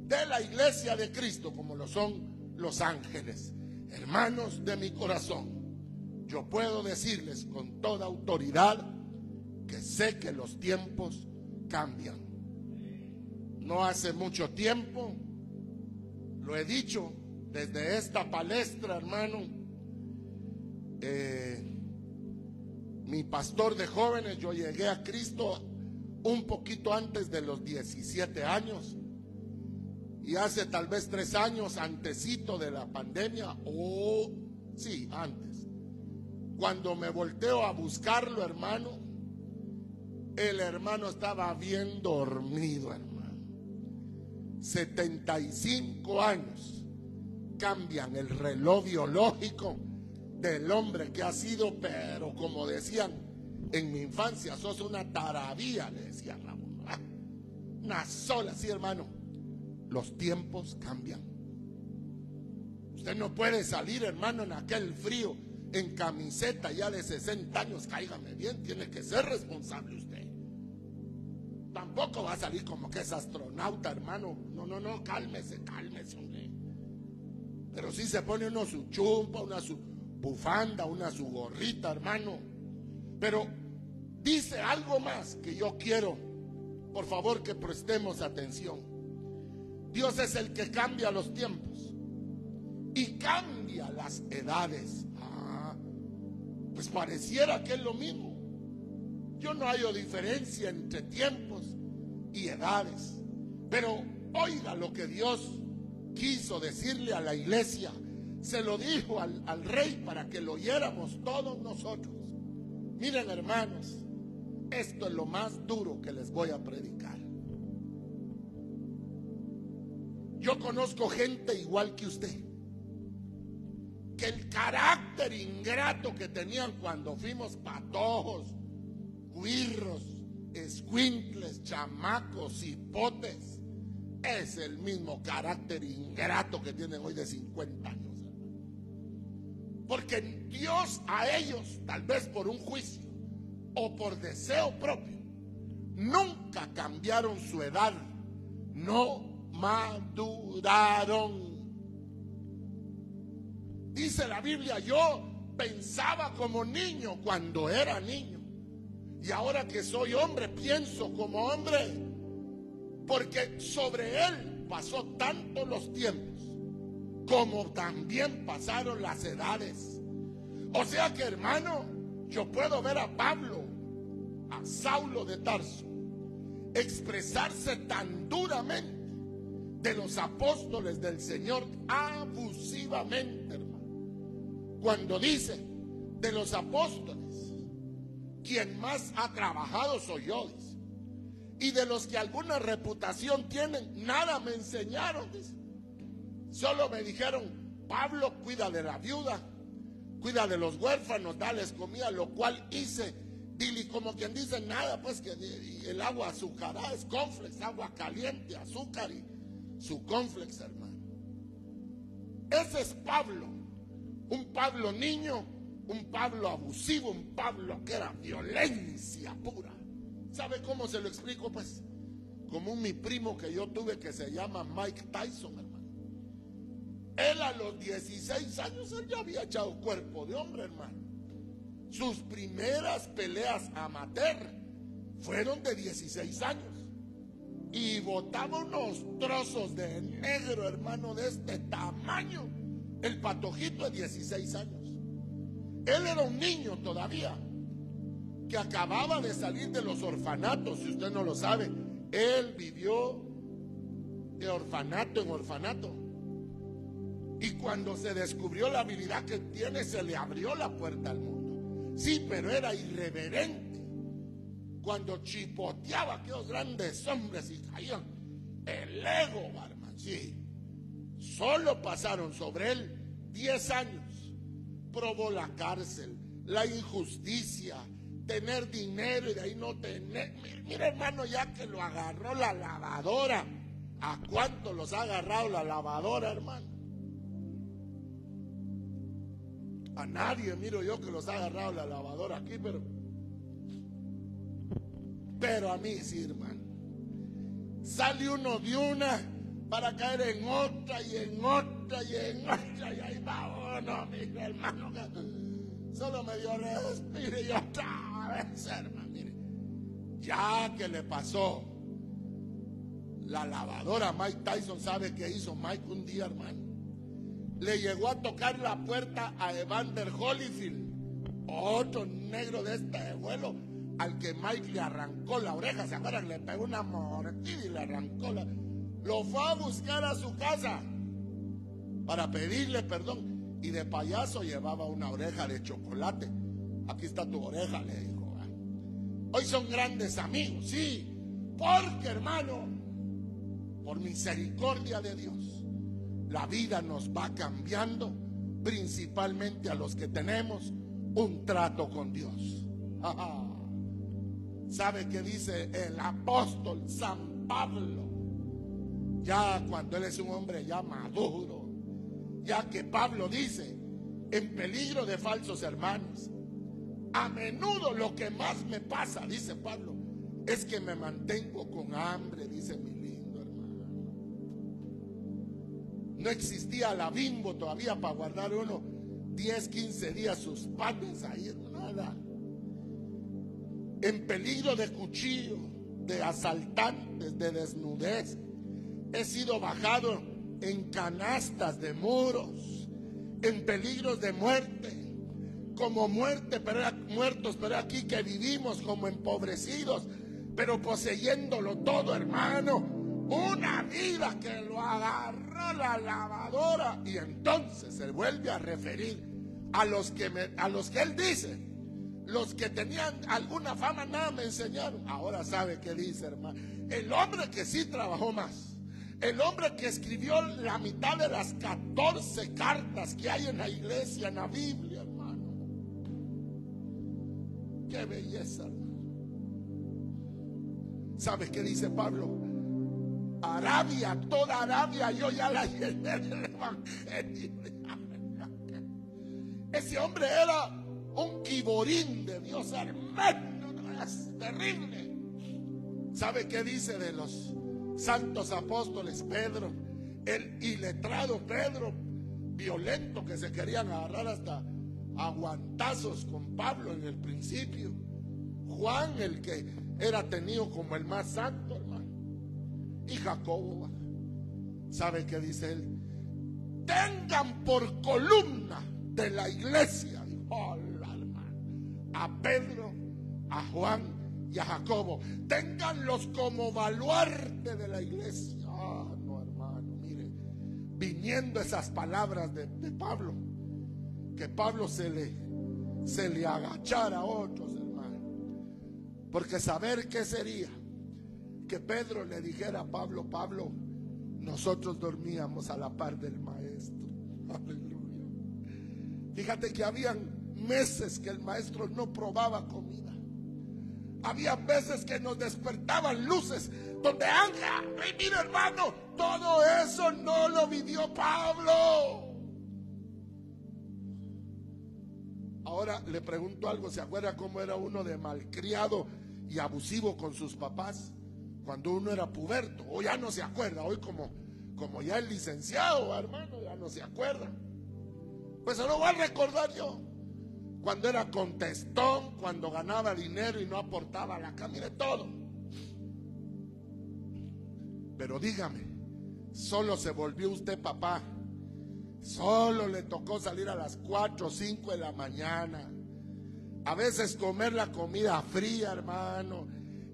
de la iglesia de Cristo, como lo son los ángeles. Hermanos de mi corazón, yo puedo decirles con toda autoridad que sé que los tiempos cambian. No hace mucho tiempo, lo he dicho desde esta palestra, hermano, mi pastor de jóvenes, yo llegué a Cristo un poquito antes de los 17 años. Y hace tal vez 3 años, antesito de la pandemia, sí, antes, cuando me volteo a buscarlo, hermano, el hermano estaba bien dormido, hermano. 75 años cambian el reloj biológico del hombre que ha sido, pero como decían en mi infancia, sos una tarabía, le decían a uno, una sola, sí, hermano. Los tiempos cambian. Usted no puede salir, hermano, en aquel frío en camiseta ya de 60 años, cáigame bien, tiene que ser responsable usted. Tampoco va a salir como que es astronauta, hermano. No, cálmese, hombre. Pero sí se pone uno su chumpa, una su bufanda, una su gorrita, hermano. Pero dice algo más que yo quiero, por favor, que prestemos atención. Dios es el que cambia los tiempos y cambia las edades. Pues pareciera que es lo mismo. Yo no hallo diferencia entre tiempos y edades. Pero oiga lo que Dios quiso decirle a la iglesia. Se lo dijo al rey para que lo oyéramos todos nosotros. Miren, hermanos, esto es lo más duro que les voy a predicar. Yo conozco gente igual que usted, que el carácter ingrato que tenían cuando fuimos patojos, guirros, escuincles, chamacos, hipotes, es el mismo carácter ingrato que tienen hoy de 50 años. Porque Dios a ellos, tal vez por un juicio o por deseo propio, nunca cambiaron su edad, no maduraron. Dice la Biblia, yo pensaba como niño cuando era niño, y ahora que soy hombre pienso como hombre, porque sobre él pasó tanto los tiempos como también pasaron las edades. O sea que, hermano, yo puedo ver a Pablo, a Saulo de Tarso, expresarse tan duramente de los apóstoles del Señor, abusivamente, hermano. Cuando dice de los apóstoles, quien más ha trabajado soy yo, dice. Y de los que alguna reputación tienen, nada me enseñaron, dice. Solo me dijeron, Pablo, cuida de la viuda, cuida de los huérfanos, dales comida, lo cual hice. Dile, como quien dice, nada, pues que el agua azucarada es cornflakes, agua caliente, azúcar y su cornflakes, hermano. Ese es Pablo, un Pablo niño, un Pablo abusivo, un Pablo que era violencia pura. ¿Sabe cómo se lo explico? Pues como mi primo que yo tuve que se llama Mike Tyson, hermano. Él a los 16 años él ya había echado cuerpo de hombre, hermano. Sus primeras peleas amateur fueron de 16 años. Y botaba unos trozos de negro, hermano, de este tamaño. El patojito de 16 años. Él era un niño todavía, que acababa de salir de los orfanatos. Si usted no lo sabe, él vivió de orfanato en orfanato. Y cuando se descubrió la habilidad que tiene, se le abrió la puerta al mundo. Sí, pero era irreverente. Cuando chipoteaba a aquellos grandes hombres y caían, el ego, hermano, sí. Solo pasaron sobre él 10 años. Probó la cárcel, la injusticia, tener dinero y de ahí no tener. Mira, hermano, ya que lo agarró la lavadora. ¿A cuánto los ha agarrado la lavadora, hermano? A nadie, miro yo, que los ha agarrado la lavadora aquí, pero a mí sí, hermano. Sale uno de una para caer en otra y en otra y en otra, y ahí va uno, mi hermano, que solo me dio respiro y otra vez, hermano. Mire, ya que le pasó la lavadora a Mike Tyson, ¿sabe qué hizo Mike un día, hermano? Le llegó a tocar la puerta a Evander Holyfield, otro negro de este vuelo, al que Mike le arrancó la oreja. ¿Se acuerdan? Le pegó una mordida y le arrancó Lo fue a buscar a su casa para pedirle perdón. Y de payaso llevaba una oreja de chocolate. Aquí está tu oreja, le dijo. Hoy son grandes amigos, sí. Porque, hermano, por misericordia de Dios, la vida nos va cambiando, principalmente a los que tenemos un trato con Dios. ¿Sabe qué dice el apóstol San Pablo? Ya cuando él es un hombre ya maduro, ya que Pablo dice, en peligro de falsos hermanos, a menudo lo que más me pasa, dice Pablo, es que me mantengo con hambre, dice mi lindo hermano. No existía la Bimbo todavía para guardar uno 10, 15 días sus panes ahí, nada. En peligro de cuchillo, de asaltantes, de desnudez. He sido bajado en canastas de muros, en peligros de muerte, como muertos, pero aquí que vivimos como empobrecidos, pero poseyéndolo todo, hermano. Una vida que lo agarró la lavadora. Y entonces se vuelve a referir a los que él dice, los que tenían alguna fama, nada me enseñaron. Ahora sabe qué dice, hermano. El hombre que sí trabajó más, el hombre que escribió la mitad de las 14 cartas que hay en la iglesia, en la Biblia, hermano. Qué belleza, hermano. ¿Sabe qué dice Pablo? Arabia, toda Arabia, yo ya la llené del evangelio. Ese hombre era un quiborín de Dios, hermano. Es terrible. ¿Sabe qué dice de los santos apóstoles? Pedro, el iletrado Pedro, violento, que se querían agarrar hasta aguantazos con Pablo en el principio. Juan, el que era tenido como el más santo, hermano. Y Jacobo, ¿sabe qué dice él? Tengan por columna de la iglesia, hola, hermano, a Pedro, a Juan y a Jacobo. Ténganlos como baluarte de la iglesia. Ah, no, hermano, mire, viniendo esas palabras de Pablo, que Pablo se le agachara a otros, hermano. Porque saber qué sería que Pedro le dijera a Pablo, Pablo, nosotros dormíamos a la par del maestro. Aleluya. Fíjate que habían meses que el maestro no probaba comida. Había veces que nos despertaban luces donde ángel, mira, hermano, todo eso no lo vivió Pablo. Ahora le pregunto algo, ¿se acuerda cómo era uno de malcriado y abusivo con sus papás cuando uno era puberto? O ya no se acuerda, hoy como ya es licenciado, hermano, ya no se acuerda. Pues se lo voy a recordar yo. Cuando era contestón, cuando ganaba dinero y no aportaba a la casa, mire todo. Pero dígame, solo se volvió usted papá, solo le tocó salir a las 4 o 5 de la mañana, a veces comer la comida fría, hermano,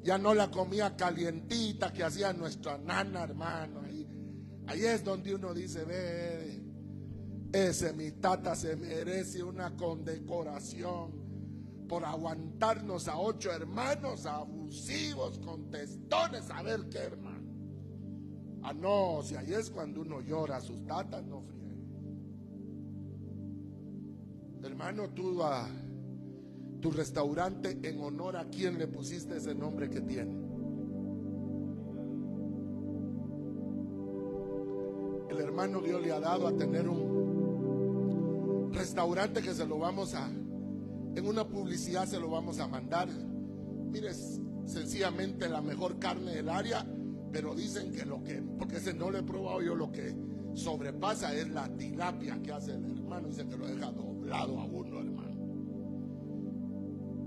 ya no la comida calientita que hacía nuestra nana, hermano. Ahí es donde uno dice, ve, ese mi tata se merece una condecoración por aguantarnos a 8 hermanos abusivos, contestones, a ver qué, hermano. Ah, no, si ahí es cuando uno llora a sus tatas, no friegue. Hermano, tú a tu restaurante, en honor a quién le pusiste ese nombre que tiene. El hermano Dios le ha dado a tener un restaurante que se lo vamos a, en una publicidad se lo vamos a mandar. Mire, es sencillamente la mejor carne del área, pero dicen que porque ese no lo he probado yo, lo que sobrepasa es la tilapia que hace el hermano, dice que lo deja doblado a uno, hermano.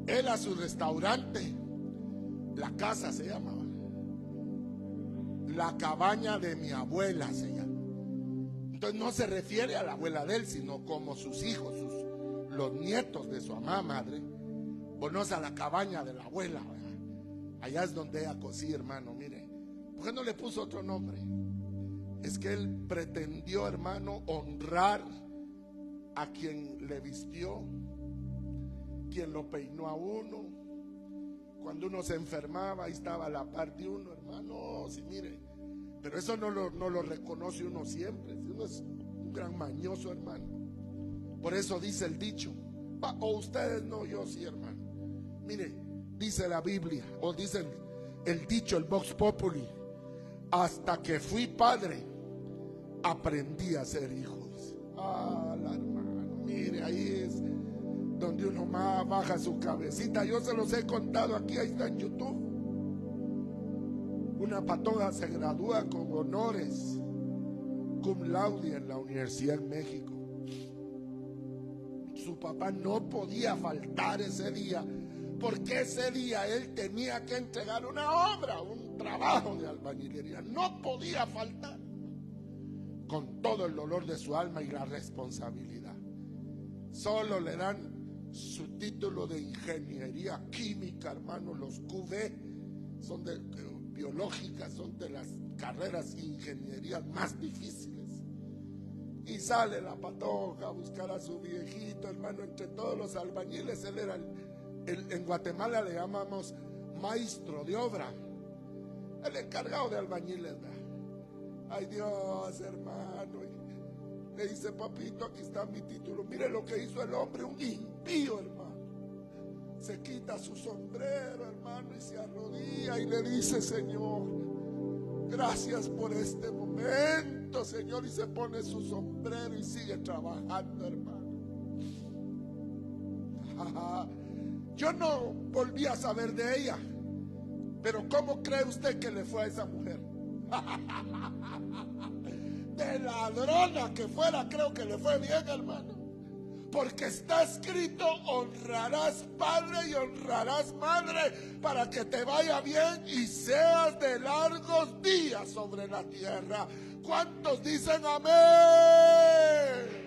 Él a su restaurante, la casa se llamaba, la cabaña de mi abuela se llama. Entonces no se refiere a la abuela de él, sino como sus hijos, los nietos de su mamá madre, conoce a la cabaña de la abuela, ¿verdad? Allá es donde ella cocía, hermano. Mire, ¿por qué no le puso otro nombre? es que él pretendió, hermano, honrar a quien le vistió, quien lo peinó a uno. Cuando uno se enfermaba, ahí estaba a la par de uno, hermano. Sí, mire, pero eso no lo reconoce uno siempre. Uno es un gran mañoso, hermano. Por eso dice el dicho, o ustedes no, yo sí, hermano. Mire, dice la Biblia, o dice el dicho, el Vox Populi: hasta que fui padre, aprendí a ser hijo. La hermano, mire, ahí es donde uno más baja su cabecita. Yo se los he contado aquí, ahí está en YouTube. Una patoja se gradúa con honores cum laude en la Universidad en México. Su papá no podía faltar ese día, porque ese día él tenía que entregar una obra, un trabajo de albañilería. No podía faltar, con todo el dolor de su alma y la responsabilidad. Solo le dan su título de ingeniería química, hermano. Los QV son de biológicas, son de las carreras de ingeniería más difíciles. Y sale la patoja a buscar a su viejito, hermano, entre todos los albañiles. Él era en Guatemala le llamamos maestro de obra, el encargado de albañiles, ¿verdad? Ay, Dios, hermano. Le dice: papito, aquí está mi título. Mire lo que hizo el hombre, un impío, hermano. Se quita su sombrero, hermano, y se arrodilla y le dice: Señor, gracias por este momento, Señor. Y se pone su sombrero y sigue trabajando, hermano. Yo no volví a saber de ella, pero ¿cómo cree usted que le fue a esa mujer? De ladrona que fuera, creo que le fue bien, hermano. Porque está escrito: honrarás padre y honrarás madre, para que te vaya bien y seas de largos días sobre la tierra. ¿Cuántos dicen amén?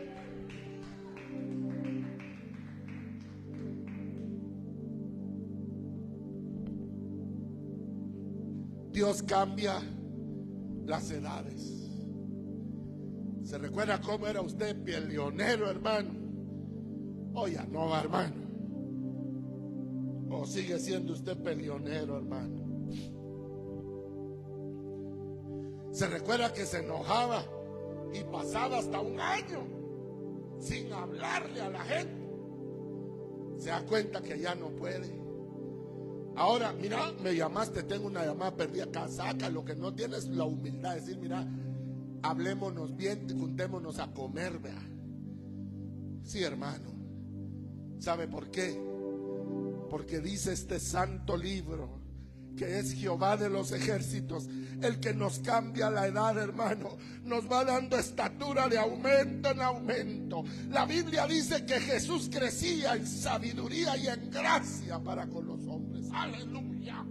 Dios cambia las edades. ¿Se recuerda cómo era usted peleonero, hermano? O ya no, hermano. O sigue siendo usted peleonero, hermano. ¿Se recuerda que se enojaba y pasaba hasta un año sin hablarle a la gente? Se da cuenta que ya no puede. Ahora, mira, me llamaste, tengo una llamada perdida. Casaca, lo que no tienes la humildad de decir: mira, hablémonos bien, juntémonos a comer, vea. Sí, hermano. ¿Sabe por qué? Porque dice este santo libro que es Jehová de los ejércitos el que nos cambia la edad, hermano. Nos va dando estatura de aumento en aumento. La Biblia dice que Jesús crecía en sabiduría y en gracia para con los hombres. Aleluya.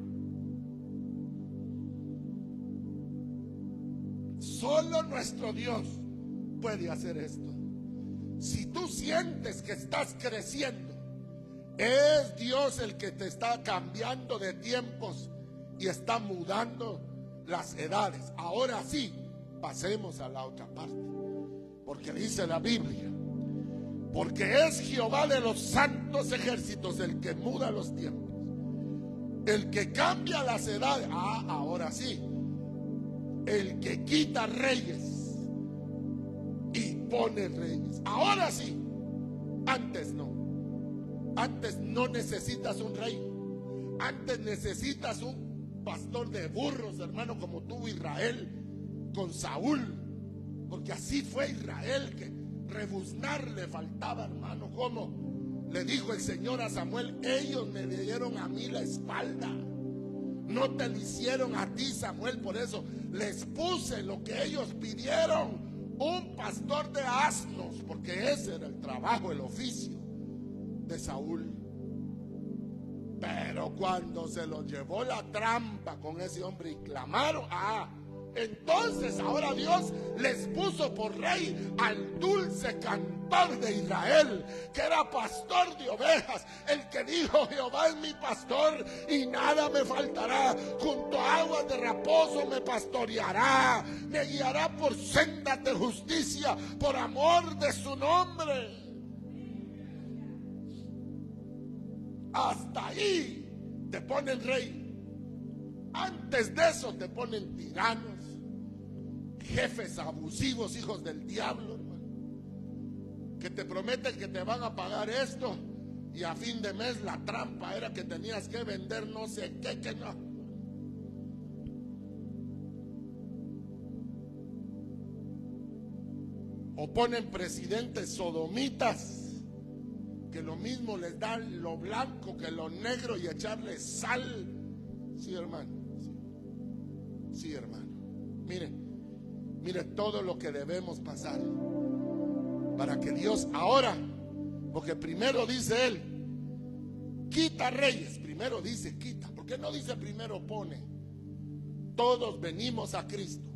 Solo nuestro Dios puede hacer esto. Si tú sientes que estás creciendo, es Dios el que te está cambiando de tiempos y está mudando las edades. Ahora sí, pasemos a la otra parte, porque dice la Biblia: porque es Jehová de los santos ejércitos el que muda los tiempos, el que cambia las edades. Ahora sí, el que quita reyes y pone reyes. Ahora sí, antes no. Antes no necesitas un rey. Antes necesitas un pastor de burros, hermano, como tuvo Israel con Saúl. Porque así fue Israel, que rebuznar le faltaba, hermano. Como le dijo el Señor a Samuel: ellos me dieron a mí la espalda, no te lo hicieron a ti, Samuel. Por eso les puse lo que ellos pidieron: un pastor de asnos, porque ese era el trabajo, el oficio de Saúl. Pero cuando se lo llevó la trampa con ese hombre y clamaron, Entonces ahora Dios les puso por rey al dulce cantor de Israel, que era pastor de ovejas, el que dijo: Jehová es mi pastor y nada me faltará, junto a aguas de reposo me pastoreará, me guiará por sendas de justicia por amor de su nombre. Hasta ahí te ponen rey. Antes de eso te ponen tiranos, jefes abusivos, hijos del diablo, hermano, que te prometen que te van a pagar esto y a fin de mes la trampa era que tenías que vender no sé qué, que no. O ponen presidentes sodomitas, que lo mismo les da lo blanco que lo negro y echarle sal. Sí, hermano. Sí, hermano. Mire todo lo que debemos pasar para que Dios ahora, porque primero dice Él, quita reyes. Primero dice quita. ¿Por qué no dice primero pone? Todos venimos a Cristo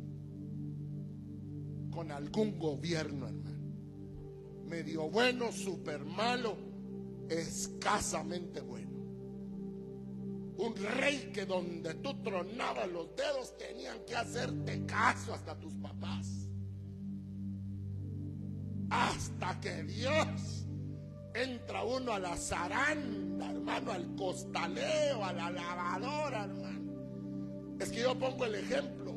con algún gobierno, hermano. Medio bueno, súper malo, escasamente bueno. Un rey que donde tú tronabas los dedos tenían que hacerte caso hasta tus papás. Hasta que Dios entra uno a la zaranda, hermano, al costaleo, a la lavadora, hermano. Es que yo pongo el ejemplo,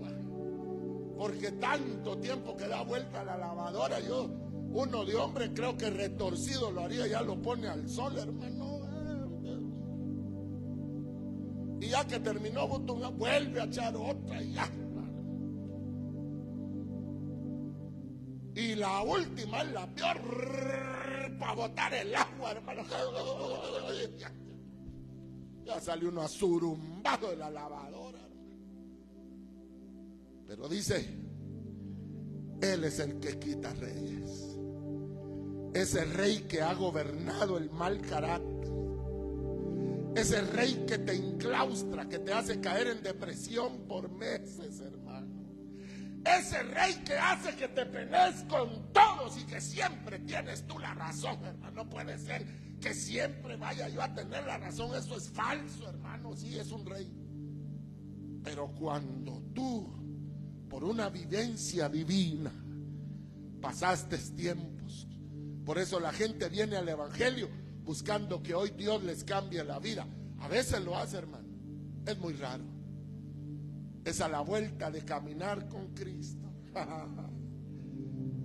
porque tanto tiempo que da vuelta a la lavadora, uno de hombre creo que retorcido lo haría, ya lo pone al sol, hermano. Y ya que terminó, vuelve a echar otra y ya. Y la última es la peor para botar el agua, hermano. Ya sale uno azurumbado de la lavadora, hermano. Pero dice, Él es el que quita reyes. Ese rey que ha gobernado el mal carácter. Ese rey que te enclaustra, que te hace caer en depresión por meses, hermano. Ese rey que hace que te pelees con todos y que siempre tienes tú la razón, hermano. No puede ser que siempre vaya yo a tener la razón. Eso es falso, hermano. Sí, es un rey. Pero cuando tú, por una vivencia divina, pasaste tiempos. Por eso la gente viene al evangelio buscando que hoy Dios les cambie la vida. A veces lo hace, hermano. Es muy raro. Es a la vuelta de caminar con Cristo.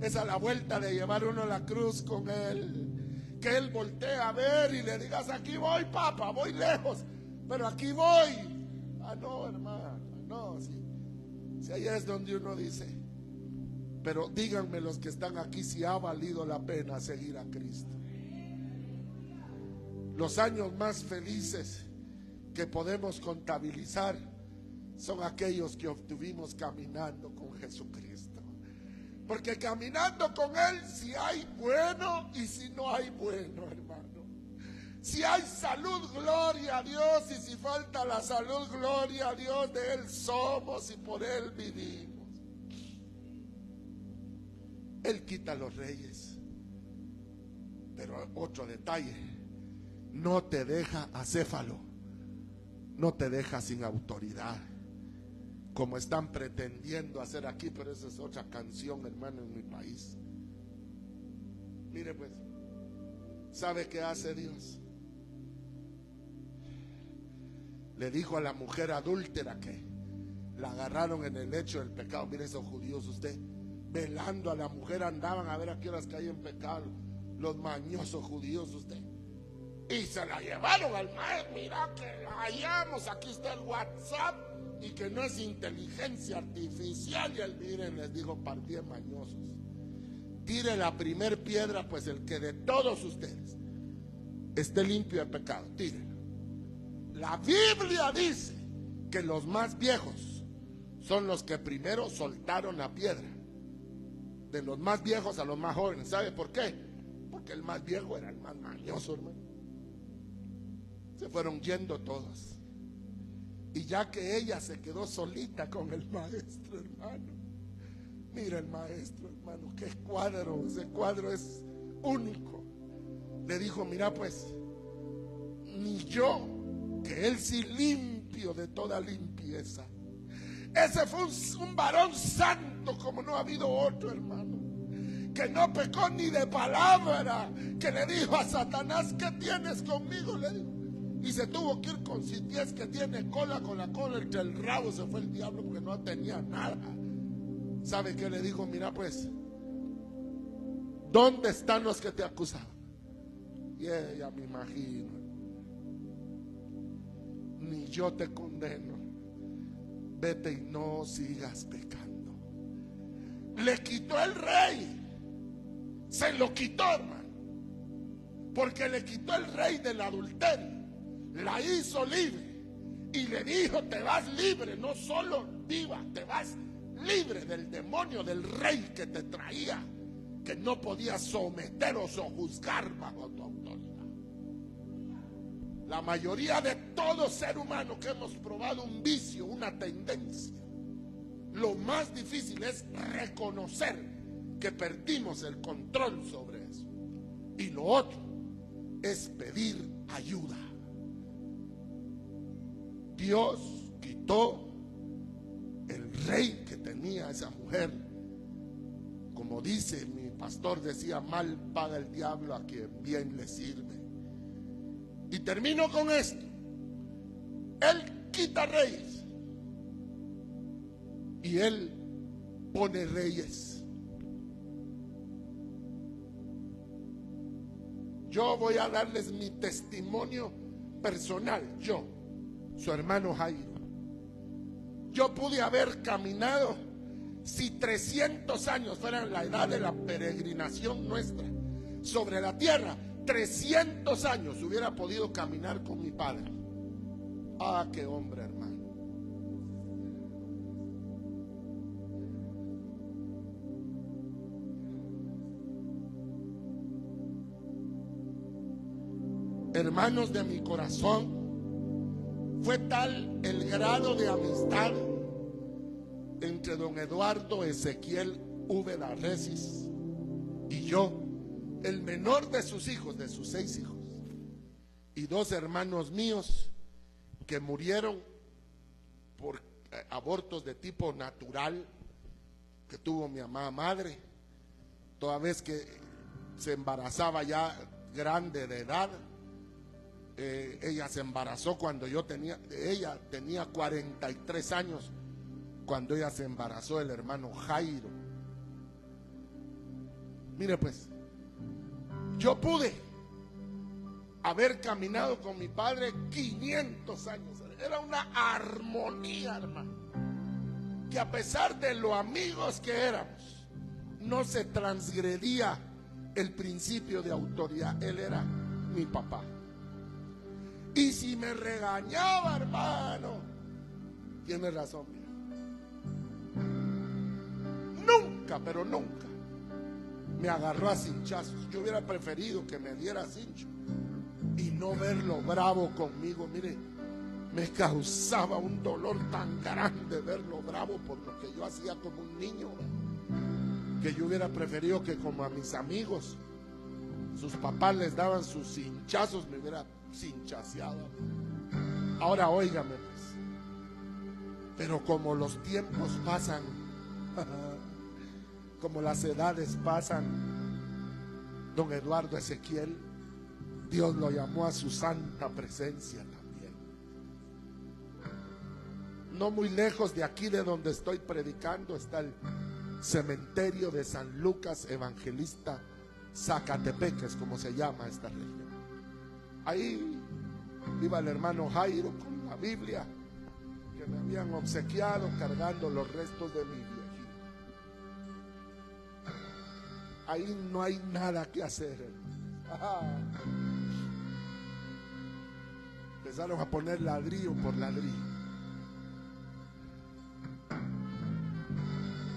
Es a la vuelta de llevar uno a la cruz con Él. Que Él voltee a ver y le digas: aquí voy, papá, voy lejos, pero aquí voy. Ah, no, hermano, no, sí. Si ahí es donde uno dice, pero díganme los que están aquí si ha valido la pena seguir a Cristo. Los años más felices que podemos contabilizar son aquellos que obtuvimos caminando con Jesucristo. Porque caminando con Él, si hay bueno y si no hay bueno, hermano. Si hay salud, gloria a Dios, y si falta la salud, gloria a Dios. De Él somos y por Él vivimos. Él quita los reyes. Pero otro detalle, no te deja acéfalo, no te deja sin autoridad, como están pretendiendo hacer aquí. Pero esa es otra canción, hermano, en mi país. Mire pues, ¿sabe qué hace Dios? Le dijo a la mujer adúltera que la agarraron en el hecho del pecado. Mire esos judíos, usted, velando a la mujer, andaban a ver a qué horas caía en pecado. Los mañosos judíos, usted. Y se la llevaron al maestro. Mira que la hallamos, aquí está el WhatsApp, y que no es inteligencia artificial. Y él, miren, les dijo, par 10 mañosos, tire la primer piedra, pues el que de todos ustedes esté limpio de pecado, tírela. La Biblia dice que los más viejos son los que primero soltaron la piedra. De los más viejos a los más jóvenes. ¿Sabe por qué? Porque el más viejo era el más mañoso, hermano. Se fueron yendo todos. Y ya que ella se quedó solita con el maestro, hermano. Mira el maestro, hermano, qué cuadro. Ese cuadro es único. Le dijo, mira pues, ni yo, que él sí limpio de toda limpieza. Ese fue un varón santo como no ha habido otro, hermano. Que no pecó ni de palabra. Que le dijo a Satanás, ¿qué tienes conmigo? Le dijo. Y se tuvo que ir con si es que tiene cola, con la cola entre el rabo se fue el diablo porque no tenía nada. ¿Sabe qué le dijo? Mira pues, ¿dónde están los que te acusaban? Y ella, me imagino, ni yo te condeno, vete y no sigas pecando. Le quitó el rey, se lo quitó, hermano, porque le quitó el rey del adulterio. La hizo libre y le dijo, te vas libre, no solo viva, te vas libre del demonio del rey que te traía, que no podía someteros o juzgar bajo tu autoridad. La mayoría de todo ser humano que hemos probado un vicio, una tendencia, lo más difícil es reconocer que perdimos el control sobre eso. Y lo otro es pedir ayuda. Dios quitó el rey que tenía esa mujer. Como dice mi pastor, decía, mal paga el diablo a quien bien le sirve. Y termino con esto. Él quita reyes y él pone reyes. Yo voy a darles mi testimonio personal. Yo, su hermano Jairo. Yo pude haber caminado, si 300 años fueran la edad de la peregrinación nuestra sobre la tierra, 300 años hubiera podido caminar con mi padre. Ah, qué hombre, hermano. Hermanos de mi corazón, fue tal el grado de amistad entre don Eduardo Ezequiel Úbeda Recis y yo, el menor de sus hijos, de sus 6 hijos, y 2 hermanos míos que murieron por abortos de tipo natural que tuvo mi amada madre, toda vez que se embarazaba ya grande de edad. Ella se embarazó cuando ella tenía 43 años cuando ella se embarazó del hermano Jairo. Mire pues, yo pude haber caminado con mi padre 500 años. Era una armonía, hermano, que a pesar de lo amigos que éramos, no se transgredía el principio de autoridad. Él era mi papá. Y si me regañaba, hermano, tiene razón, mira. Nunca, pero nunca me agarró a cinchazos. Yo hubiera preferido que me diera cincho y no verlo bravo conmigo. Mire, me causaba un dolor tan grande verlo bravo por lo que yo hacía como un niño, que yo hubiera preferido que como a mis amigos, sus papás les daban sus cinchazos, me hubiera cinchaseado. Ahora óigame pues, pero como los tiempos pasan, como las edades pasan, don Eduardo Ezequiel, Dios lo llamó a su santa presencia también. No muy lejos de aquí, de donde estoy predicando, está el cementerio de San Lucas Evangelista Zacatepeques, como se llama esta región. Ahí iba el hermano Jairo con la Biblia que me habían obsequiado, cargando los restos de mi viejito. Ahí no hay nada que hacer. Empezaron a poner ladrillo por ladrillo.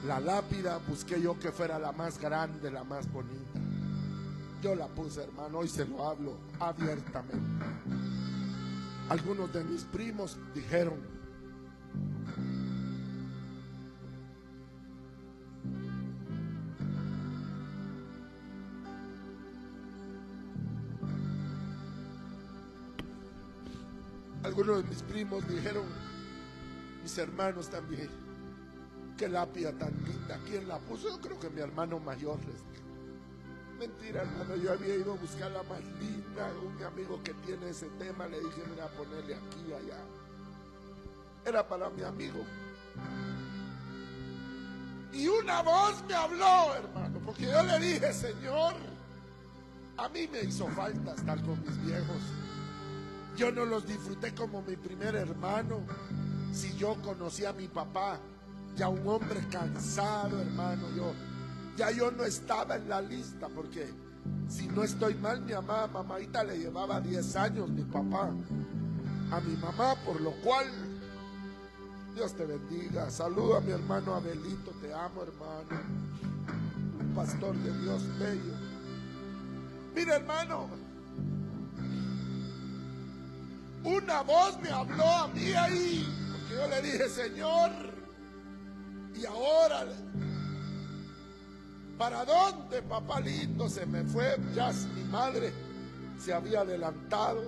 La lápida busqué yo que fuera la más grande, la más bonita. Yo la puse, hermano, hoy se lo hablo abiertamente. Algunos de mis primos dijeron, Algunos de mis primos dijeron, mis hermanos también, qué lápida tan linda, ¿quién la puso? Yo creo que mi hermano mayor. Mentira, hermano, yo había ido a buscar la más linda. Un amigo que tiene ese tema, le dije, mira, ponerle aquí y allá. Era para mi amigo. Y una voz me habló, hermano, porque yo le dije, Señor, a mí me hizo falta estar con mis viejos. Yo no los disfruté como mi primer hermano. Si yo conocí a mi papá, ya un hombre cansado, hermano, yo no estaba en la lista, porque si no estoy mal, mi mamadita le llevaba 10 años mi papá a mi mamá, por lo cual Dios te bendiga. Saludo a mi hermano Abelito, te amo, hermano, un pastor de Dios bello. Mira, hermano, una voz me habló a mí ahí, porque yo le dije, Señor, y ahora, ¿para dónde, papá lindo? Se me fue, ya mi madre se había adelantado,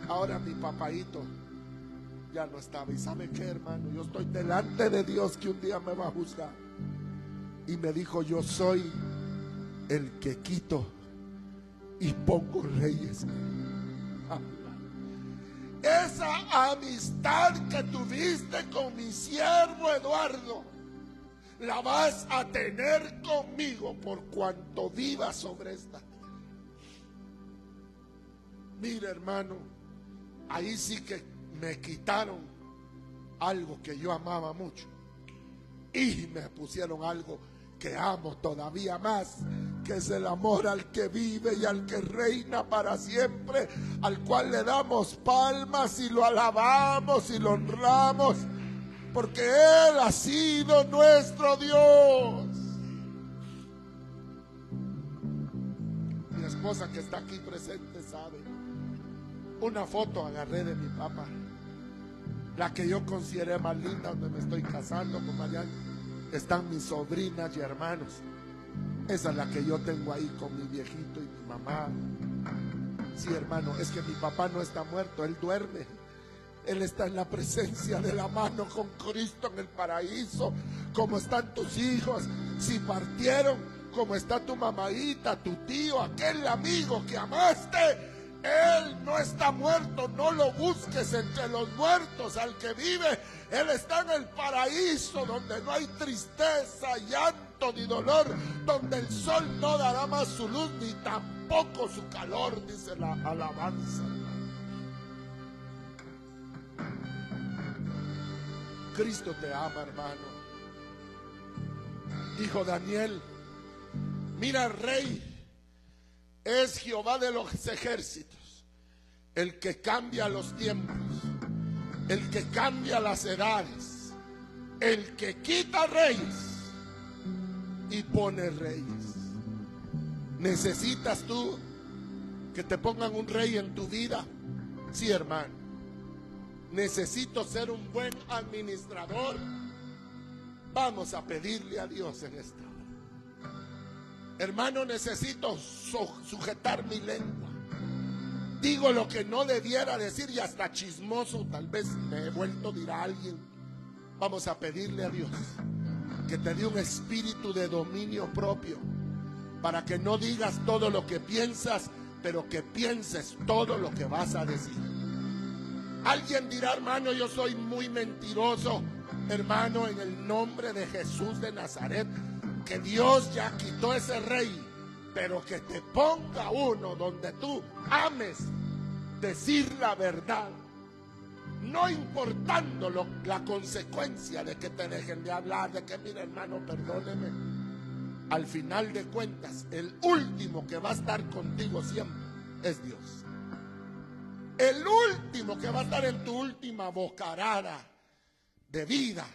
ahora mi papaito ya no estaba. ¿Y sabe qué, hermano? Yo estoy delante de Dios, que un día me va a juzgar. Y me dijo, yo soy el que quito y pongo reyes. Esa amistad que tuviste con mi siervo Eduardo, la vas a tener conmigo por cuanto viva sobre esta tierra. Mira, hermano, ahí sí que me quitaron algo que yo amaba mucho y me pusieron algo que amo todavía más, que es el amor al que vive y al que reina para siempre, al cual le damos palmas y lo alabamos y lo honramos, porque Él ha sido nuestro Dios. Mi esposa, que está aquí presente, sabe. Una foto agarré de mi papá, la que yo consideré más linda, donde me estoy casando, con Mariana. Están mis sobrinas y hermanos. Esa es la que yo tengo ahí con mi viejito y mi mamá. Sí, hermano, es que mi papá no está muerto, él duerme. Él está en la presencia de la mano con Cristo en el paraíso. Como están tus hijos, si partieron, como está tu mamadita, tu tío, aquel amigo que amaste. Él no está muerto, no lo busques entre los muertos. Al que vive, Él está en el paraíso, donde no hay tristeza, llanto ni dolor, donde el sol no dará más su luz, ni tampoco su calor, dice la alabanza. Cristo te ama, hermano. Dijo Daniel, mira, el rey es Jehová de los ejércitos, el que cambia los tiempos, el que cambia las edades, el que quita reyes y pone reyes. ¿Necesitas tú que te pongan un rey en tu vida? Sí, hermano. Necesito ser un buen administrador. Vamos a pedirle a Dios en esta hora. Hermano, necesito sujetar mi lengua. Digo lo que no debiera decir y hasta chismoso tal vez me he vuelto, dirá alguien. Vamos a pedirle a Dios que te dé un espíritu de dominio propio, para que no digas todo lo que piensas, pero que pienses todo lo que vas a decir. Alguien dirá, hermano, yo soy muy mentiroso. Hermano, en el nombre de Jesús de Nazaret, que Dios ya quitó ese rey, pero que te ponga uno donde tú ames decir la verdad, no importando la consecuencia de que te dejen de hablar, de que mira, hermano, perdóneme. Al final de cuentas, el último que va a estar contigo siempre es Dios. El último que va a estar en tu última bocarada de vida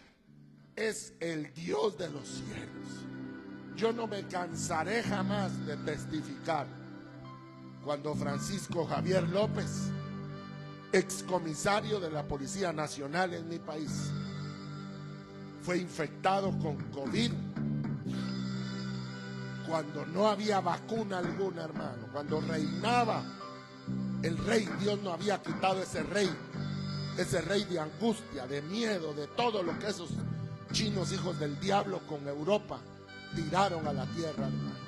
es el Dios de los cielos. Yo no me cansaré jamás de testificar cuando Francisco Javier López, excomisario de la Policía Nacional en mi país, fue infectado con COVID cuando no había vacuna alguna, hermano, cuando reinaba El rey, Dios no había quitado ese rey de angustia, de miedo, de todo lo que esos chinos hijos del diablo con Europa tiraron a la tierra, hermano.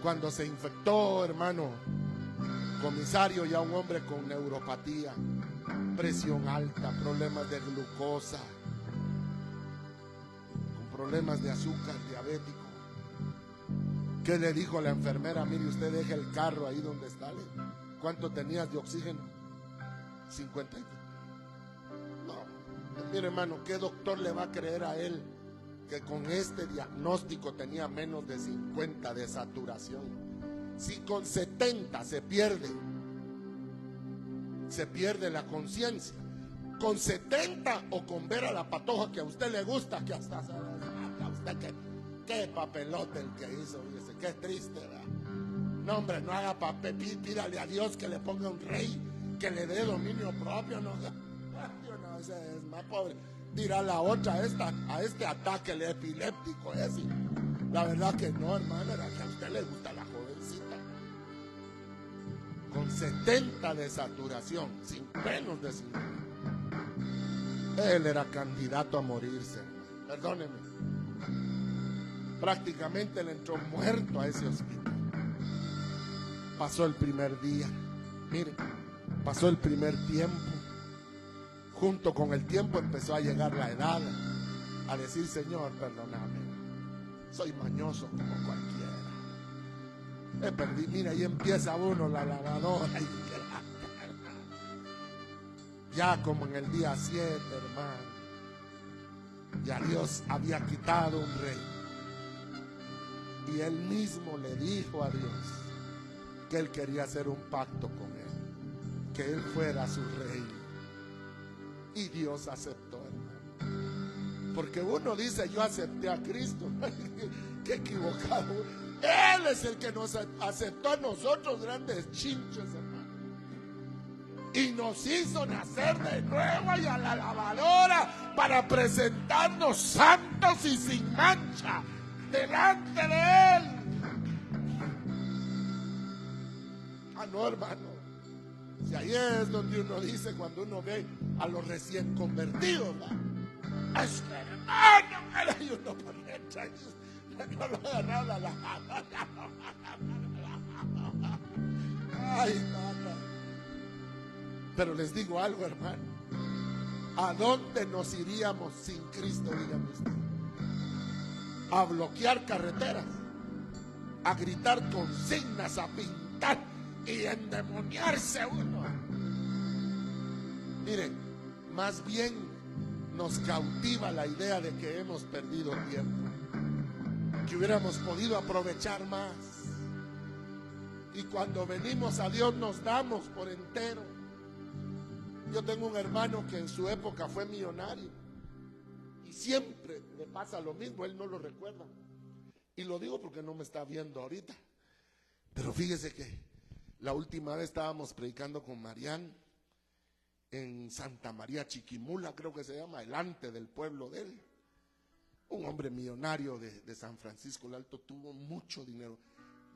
Cuando se infectó, hermano, comisario, ya un hombre con neuropatía, presión alta, problemas de glucosa, con problemas de azúcar, diabético. ¿Qué le dijo la enfermera? Mire, usted deja el carro ahí donde está. ¿Cuánto tenías de oxígeno? 50. No, mire, hermano, ¿qué doctor le va a creer a él que con este diagnóstico tenía menos de 50 de saturación? Si con 70 se pierde la conciencia, con 70 o con ver a la patoja que a usted le gusta, que hasta a usted qué papelote el que hizo, dice, qué triste, ¿verdad? No, hombre, no haga papel, pídale a Dios que le ponga un rey, que le dé dominio propio, no, no, ese es más pobre. Tira la otra a este ataque el epiléptico ese. La verdad que no, hermano, era que a usted le gusta la jovencita. Con 70 de saturación, sin menos de 50. Él era candidato a morirse, perdóneme. Prácticamente le entró muerto a ese hospital. Pasó el primer día, mire, pasó el primer tiempo. Junto con el tiempo empezó a llegar la edad, a decir, Señor, perdóname, soy mañoso como cualquiera. Perdí, mira, ahí empieza uno la lavadora. Ya como en el día 7, hermano, ya Dios había quitado un rey. Y él mismo le dijo a Dios que él quería hacer un pacto con él, que él fuera su rey. Y Dios aceptó, hermano. Porque uno dice, yo acepté a Cristo. Qué equivocado. Él es el que nos aceptó a nosotros, grandes chinches, hermano. Y nos hizo nacer de nuevo y a la lavadora para presentarnos santos y sin mancha delante de Él. Ah, no, hermano. Si ahí es donde uno dice, cuando uno ve a los recién convertidos, ¿verdad? Es que, hermano, y uno por dentro, no lo agarraba la lavadora. Ay, no. Pero les digo algo, hermano. ¿A dónde nos iríamos sin Cristo, dígame usted? A bloquear carreteras, a gritar consignas, a pintar y endemoniarse uno. Miren, más bien nos cautiva la idea de que hemos perdido tiempo, que hubiéramos podido aprovechar más. Y cuando venimos a Dios nos damos por entero. Yo tengo un hermano que en su época fue millonario. Y siempre le pasa lo mismo, él no lo recuerda. Y lo digo porque no me está viendo ahorita. Pero fíjese que la última vez estábamos predicando con Marián en Santa María Chiquimula, creo que se llama, delante del pueblo de él. Un hombre millonario de San Francisco el Alto, tuvo mucho dinero.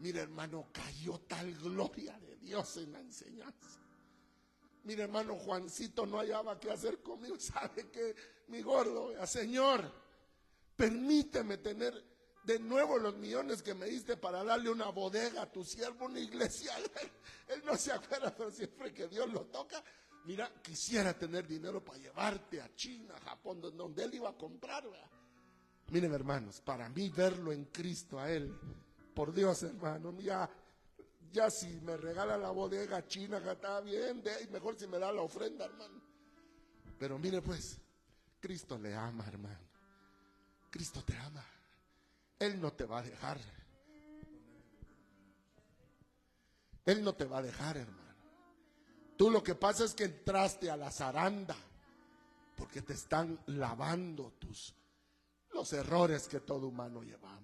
Mira, hermano, cayó tal gloria de Dios en la enseñanza. Mira, hermano, Juancito no hallaba qué hacer conmigo. ¿Sabe qué, mi gordo? Señor, permíteme tener de nuevo los millones que me diste para darle una bodega a tu siervo, una iglesia. Él no se acuerda, pero siempre que Dios lo toca, mira, quisiera tener dinero para llevarte a China, a Japón, donde él iba a comprar, ¿verdad? Miren, hermanos, para mí verlo en Cristo a él, por Dios, hermano, ya si me regala la bodega china, que está bien, mejor si me da la ofrenda, hermano. Pero mire pues, Cristo le ama, hermano. Cristo te ama. Él no te va a dejar. Él no te va a dejar, hermano. Tú lo que pasa es que entraste a la zaranda porque te están lavando los errores que todo humano llevamos.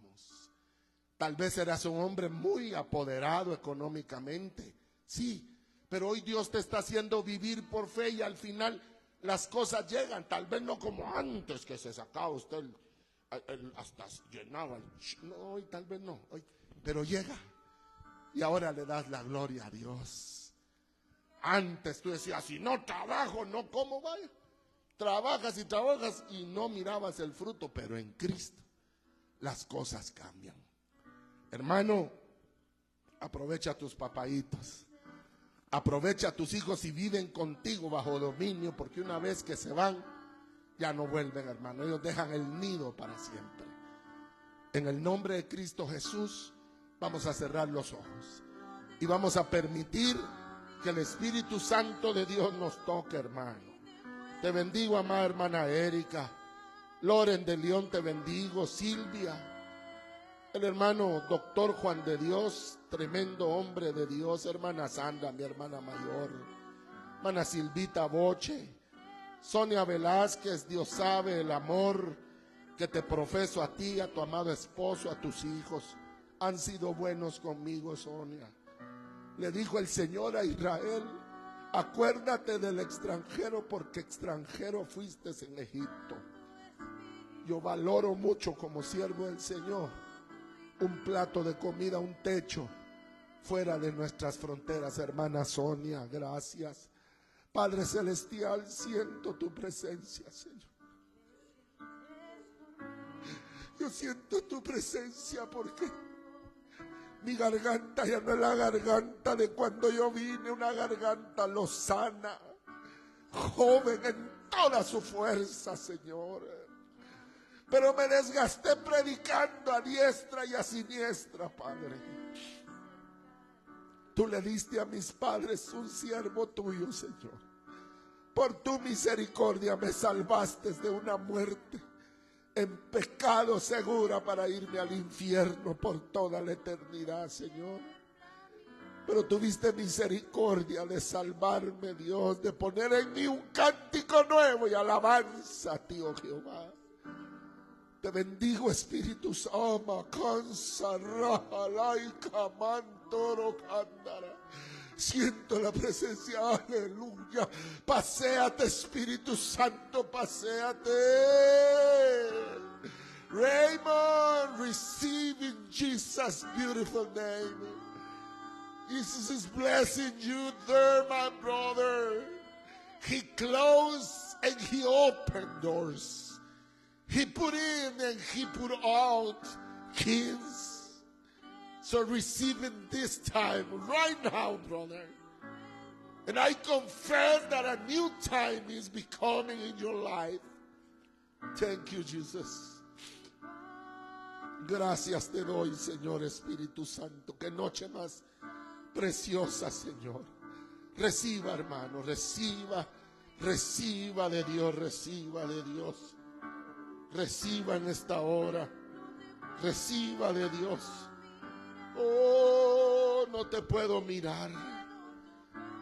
Tal vez eras un hombre muy apoderado económicamente, sí, pero hoy Dios te está haciendo vivir por fe y al final las cosas llegan. Tal vez no como antes, que se sacaba usted hasta llenaba. No, hoy tal vez no, hoy, pero llega. y ahora le das la gloria a Dios. Antes tú decías, si no trabajo, no como, vaya. Trabajas y trabajas y no mirabas el fruto, pero en Cristo las cosas cambian. Hermano, aprovecha a tus papaitos. Aprovecha a tus hijos y viven contigo bajo dominio, porque una vez que se van, ya no vuelven, hermano. Ellos dejan el nido para siempre. En el nombre de Cristo Jesús, vamos a cerrar los ojos y vamos a permitir que el Espíritu Santo de Dios nos toque, hermano. Te bendigo, amada hermana Erika. Loren de León, te bendigo. Silvia. El hermano doctor Juan de Dios, tremendo hombre de Dios. Hermana Sandra, mi hermana mayor. Hermana Silvita Boche. Sonia Velázquez, Dios sabe el amor que te profeso a ti, a tu amado esposo, a tus hijos. Han sido buenos conmigo, Sonia. Le dijo el Señor a Israel: acuérdate del extranjero, porque extranjero fuiste en Egipto. Yo valoro mucho como siervo del Señor un plato de comida, un techo fuera de nuestras fronteras. Hermana Sonia, gracias. Padre Celestial, siento tu presencia, Señor. Yo siento tu presencia porque mi garganta ya no es la garganta de cuando yo vine, una garganta lozana, joven en toda su fuerza, Señor. Pero me desgasté predicando a diestra y a siniestra, Padre. Tú le diste a mis padres un siervo tuyo, Señor. Por tu misericordia me salvaste de una muerte en pecado segura para irme al infierno por toda la eternidad, Señor. Pero tuviste misericordia de salvarme, Dios, de poner en mí un cántico nuevo y alabanza a ti, oh Jehová. Te bendigo, Espíritu Santo. Siento la presencia, aleluya. Paséate, Espíritu Santo, paséate. Raymond, receive in Jesus' beautiful name. Jesus is blessing you there, my brother. He closed and he opened doors. He put in and he put out keys. So receive it this time, right now, brother. And I confess that a new time is becoming in your life. Thank you, Jesus. Gracias te doy, Señor Espíritu Santo. Qué noche más preciosa, Señor. Reciba, hermano, reciba, reciba de Dios, reciba de Dios. Reciba en esta hora, reciba de Dios. Oh, no te puedo mirar,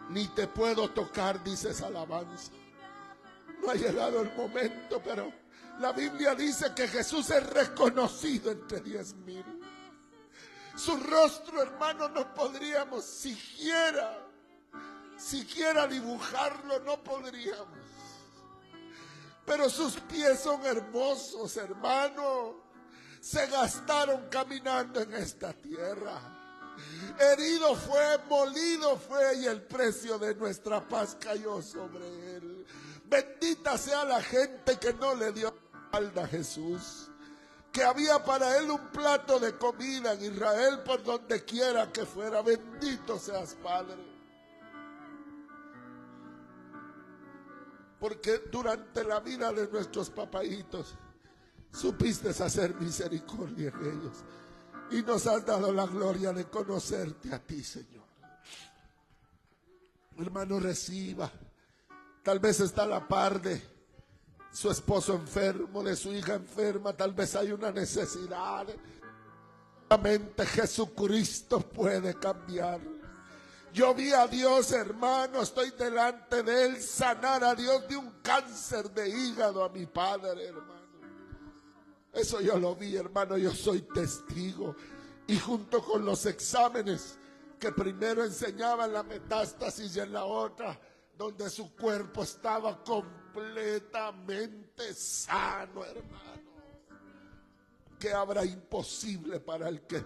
ni te puedo tocar, dice esa alabanza. No ha llegado el momento, pero la Biblia dice que Jesús es reconocido entre 10,000. Su rostro, hermano, no podríamos siquiera dibujarlo, no podríamos. Pero sus pies son hermosos, hermano. Se gastaron caminando en esta tierra. Herido fue, molido fue, y el precio de nuestra paz cayó sobre él. Bendita sea la gente que no le dio espalda a Jesús, que había para él un plato de comida en Israel por donde quiera que fuera. Bendito seas, Padre. Porque durante la vida de nuestros papaitos supiste hacer misericordia en ellos. Y nos has dado la gloria de conocerte a ti, Señor. Hermano, reciba. Tal vez está a la par de su esposo enfermo, de su hija enferma. Tal vez hay una necesidad. Solamente Jesucristo puede cambiar. Yo vi a Dios, hermano, estoy delante de Él, sanar a Dios de un cáncer de hígado a mi padre, hermano. Eso yo lo vi, hermano, yo soy testigo. Y junto con los exámenes que primero enseñaban la metástasis y en la otra, donde su cuerpo estaba completamente sano, hermano. ¿Qué habrá imposible para el que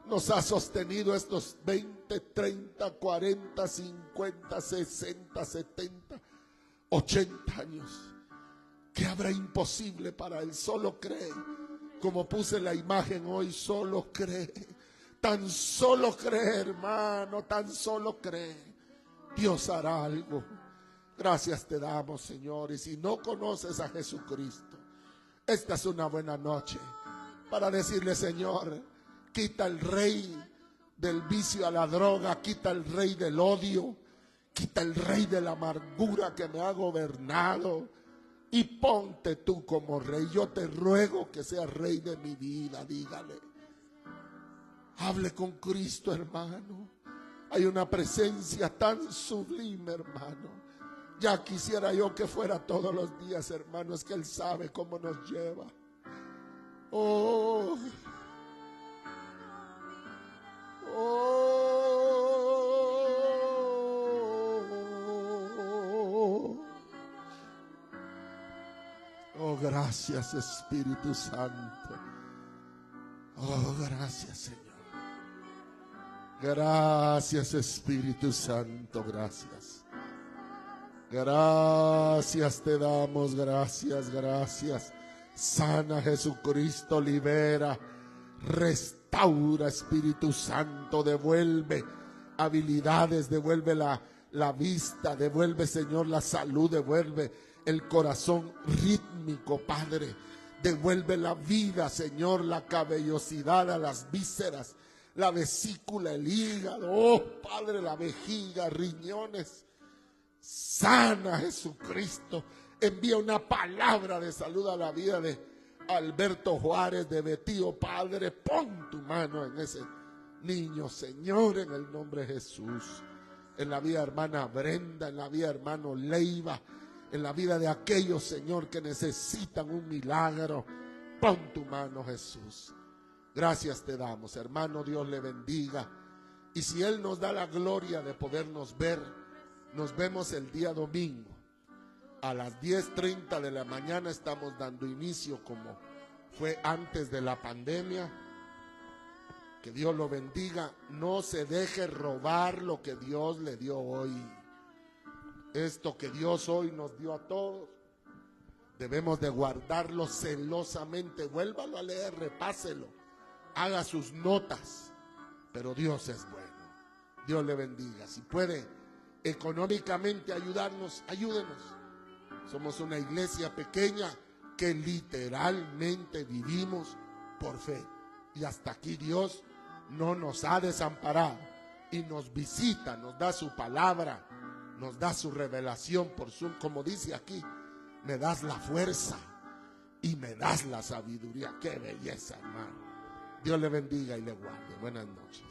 nos ha sostenido estos 20, 30, 40, 50, 60, 70, 80 años. ¿Qué habrá imposible para Él? Solo cree. Como puse la imagen hoy, solo cree. Tan solo cree, hermano, tan solo cree. Dios hará algo. Gracias te damos, Señor. Y si no conoces a Jesucristo, esta es una buena noche para decirle: Señor, quita el rey del vicio a la droga, quita el rey del odio, quita el rey de la amargura que me ha gobernado, y ponte tú como rey. Yo te ruego que seas rey de mi vida. Dígale, hable con Cristo, hermano. Hay una presencia tan sublime, hermano. Ya quisiera yo que fuera todos los días, hermano. Es que Él sabe cómo nos lleva. Oh, oh, gracias, Espíritu Santo. Oh, gracias, Señor. Gracias, Espíritu Santo, gracias. Gracias te damos, gracias, gracias. Sana, Jesucristo, libera, restaura, Espíritu Santo, devuelve habilidades, devuelve la vista, devuelve, Señor, la salud, devuelve el corazón rítmico, Padre. Devuelve la vida, Señor, la caballosidad a las vísceras, la vesícula, el hígado, oh Padre, la vejiga, riñones. Sana, Jesucristo. Envía una palabra de salud a la vida de Alberto Juárez, de Betío, Padre. Pon tu mano en ese niño, Señor, en el nombre de Jesús. En la vida de hermana Brenda, en la vida de hermano Leiva, en la vida de aquellos, Señor, que necesitan un milagro. Pon tu mano, Jesús. Gracias te damos, hermano. Dios le bendiga. Y si Él nos da la gloria de podernos ver, nos vemos el día domingo. A las 10:30 de la mañana estamos dando inicio como fue antes de la pandemia. Que Dios lo bendiga. No se deje robar lo que Dios le dio hoy. Esto que Dios hoy nos dio a todos, debemos de guardarlo celosamente. Vuélvalo a leer, repáselo, haga sus notas. Pero Dios es bueno. Dios le bendiga. Si puede económicamente ayudarnos, ayúdenos. Somos una iglesia pequeña que literalmente vivimos por fe. Y hasta aquí Dios no nos ha desamparado y nos visita, nos da su palabra, nos da su revelación por su, como dice aquí, me das la fuerza y me das la sabiduría. Qué belleza, hermano. Dios le bendiga y le guarde. Buenas noches.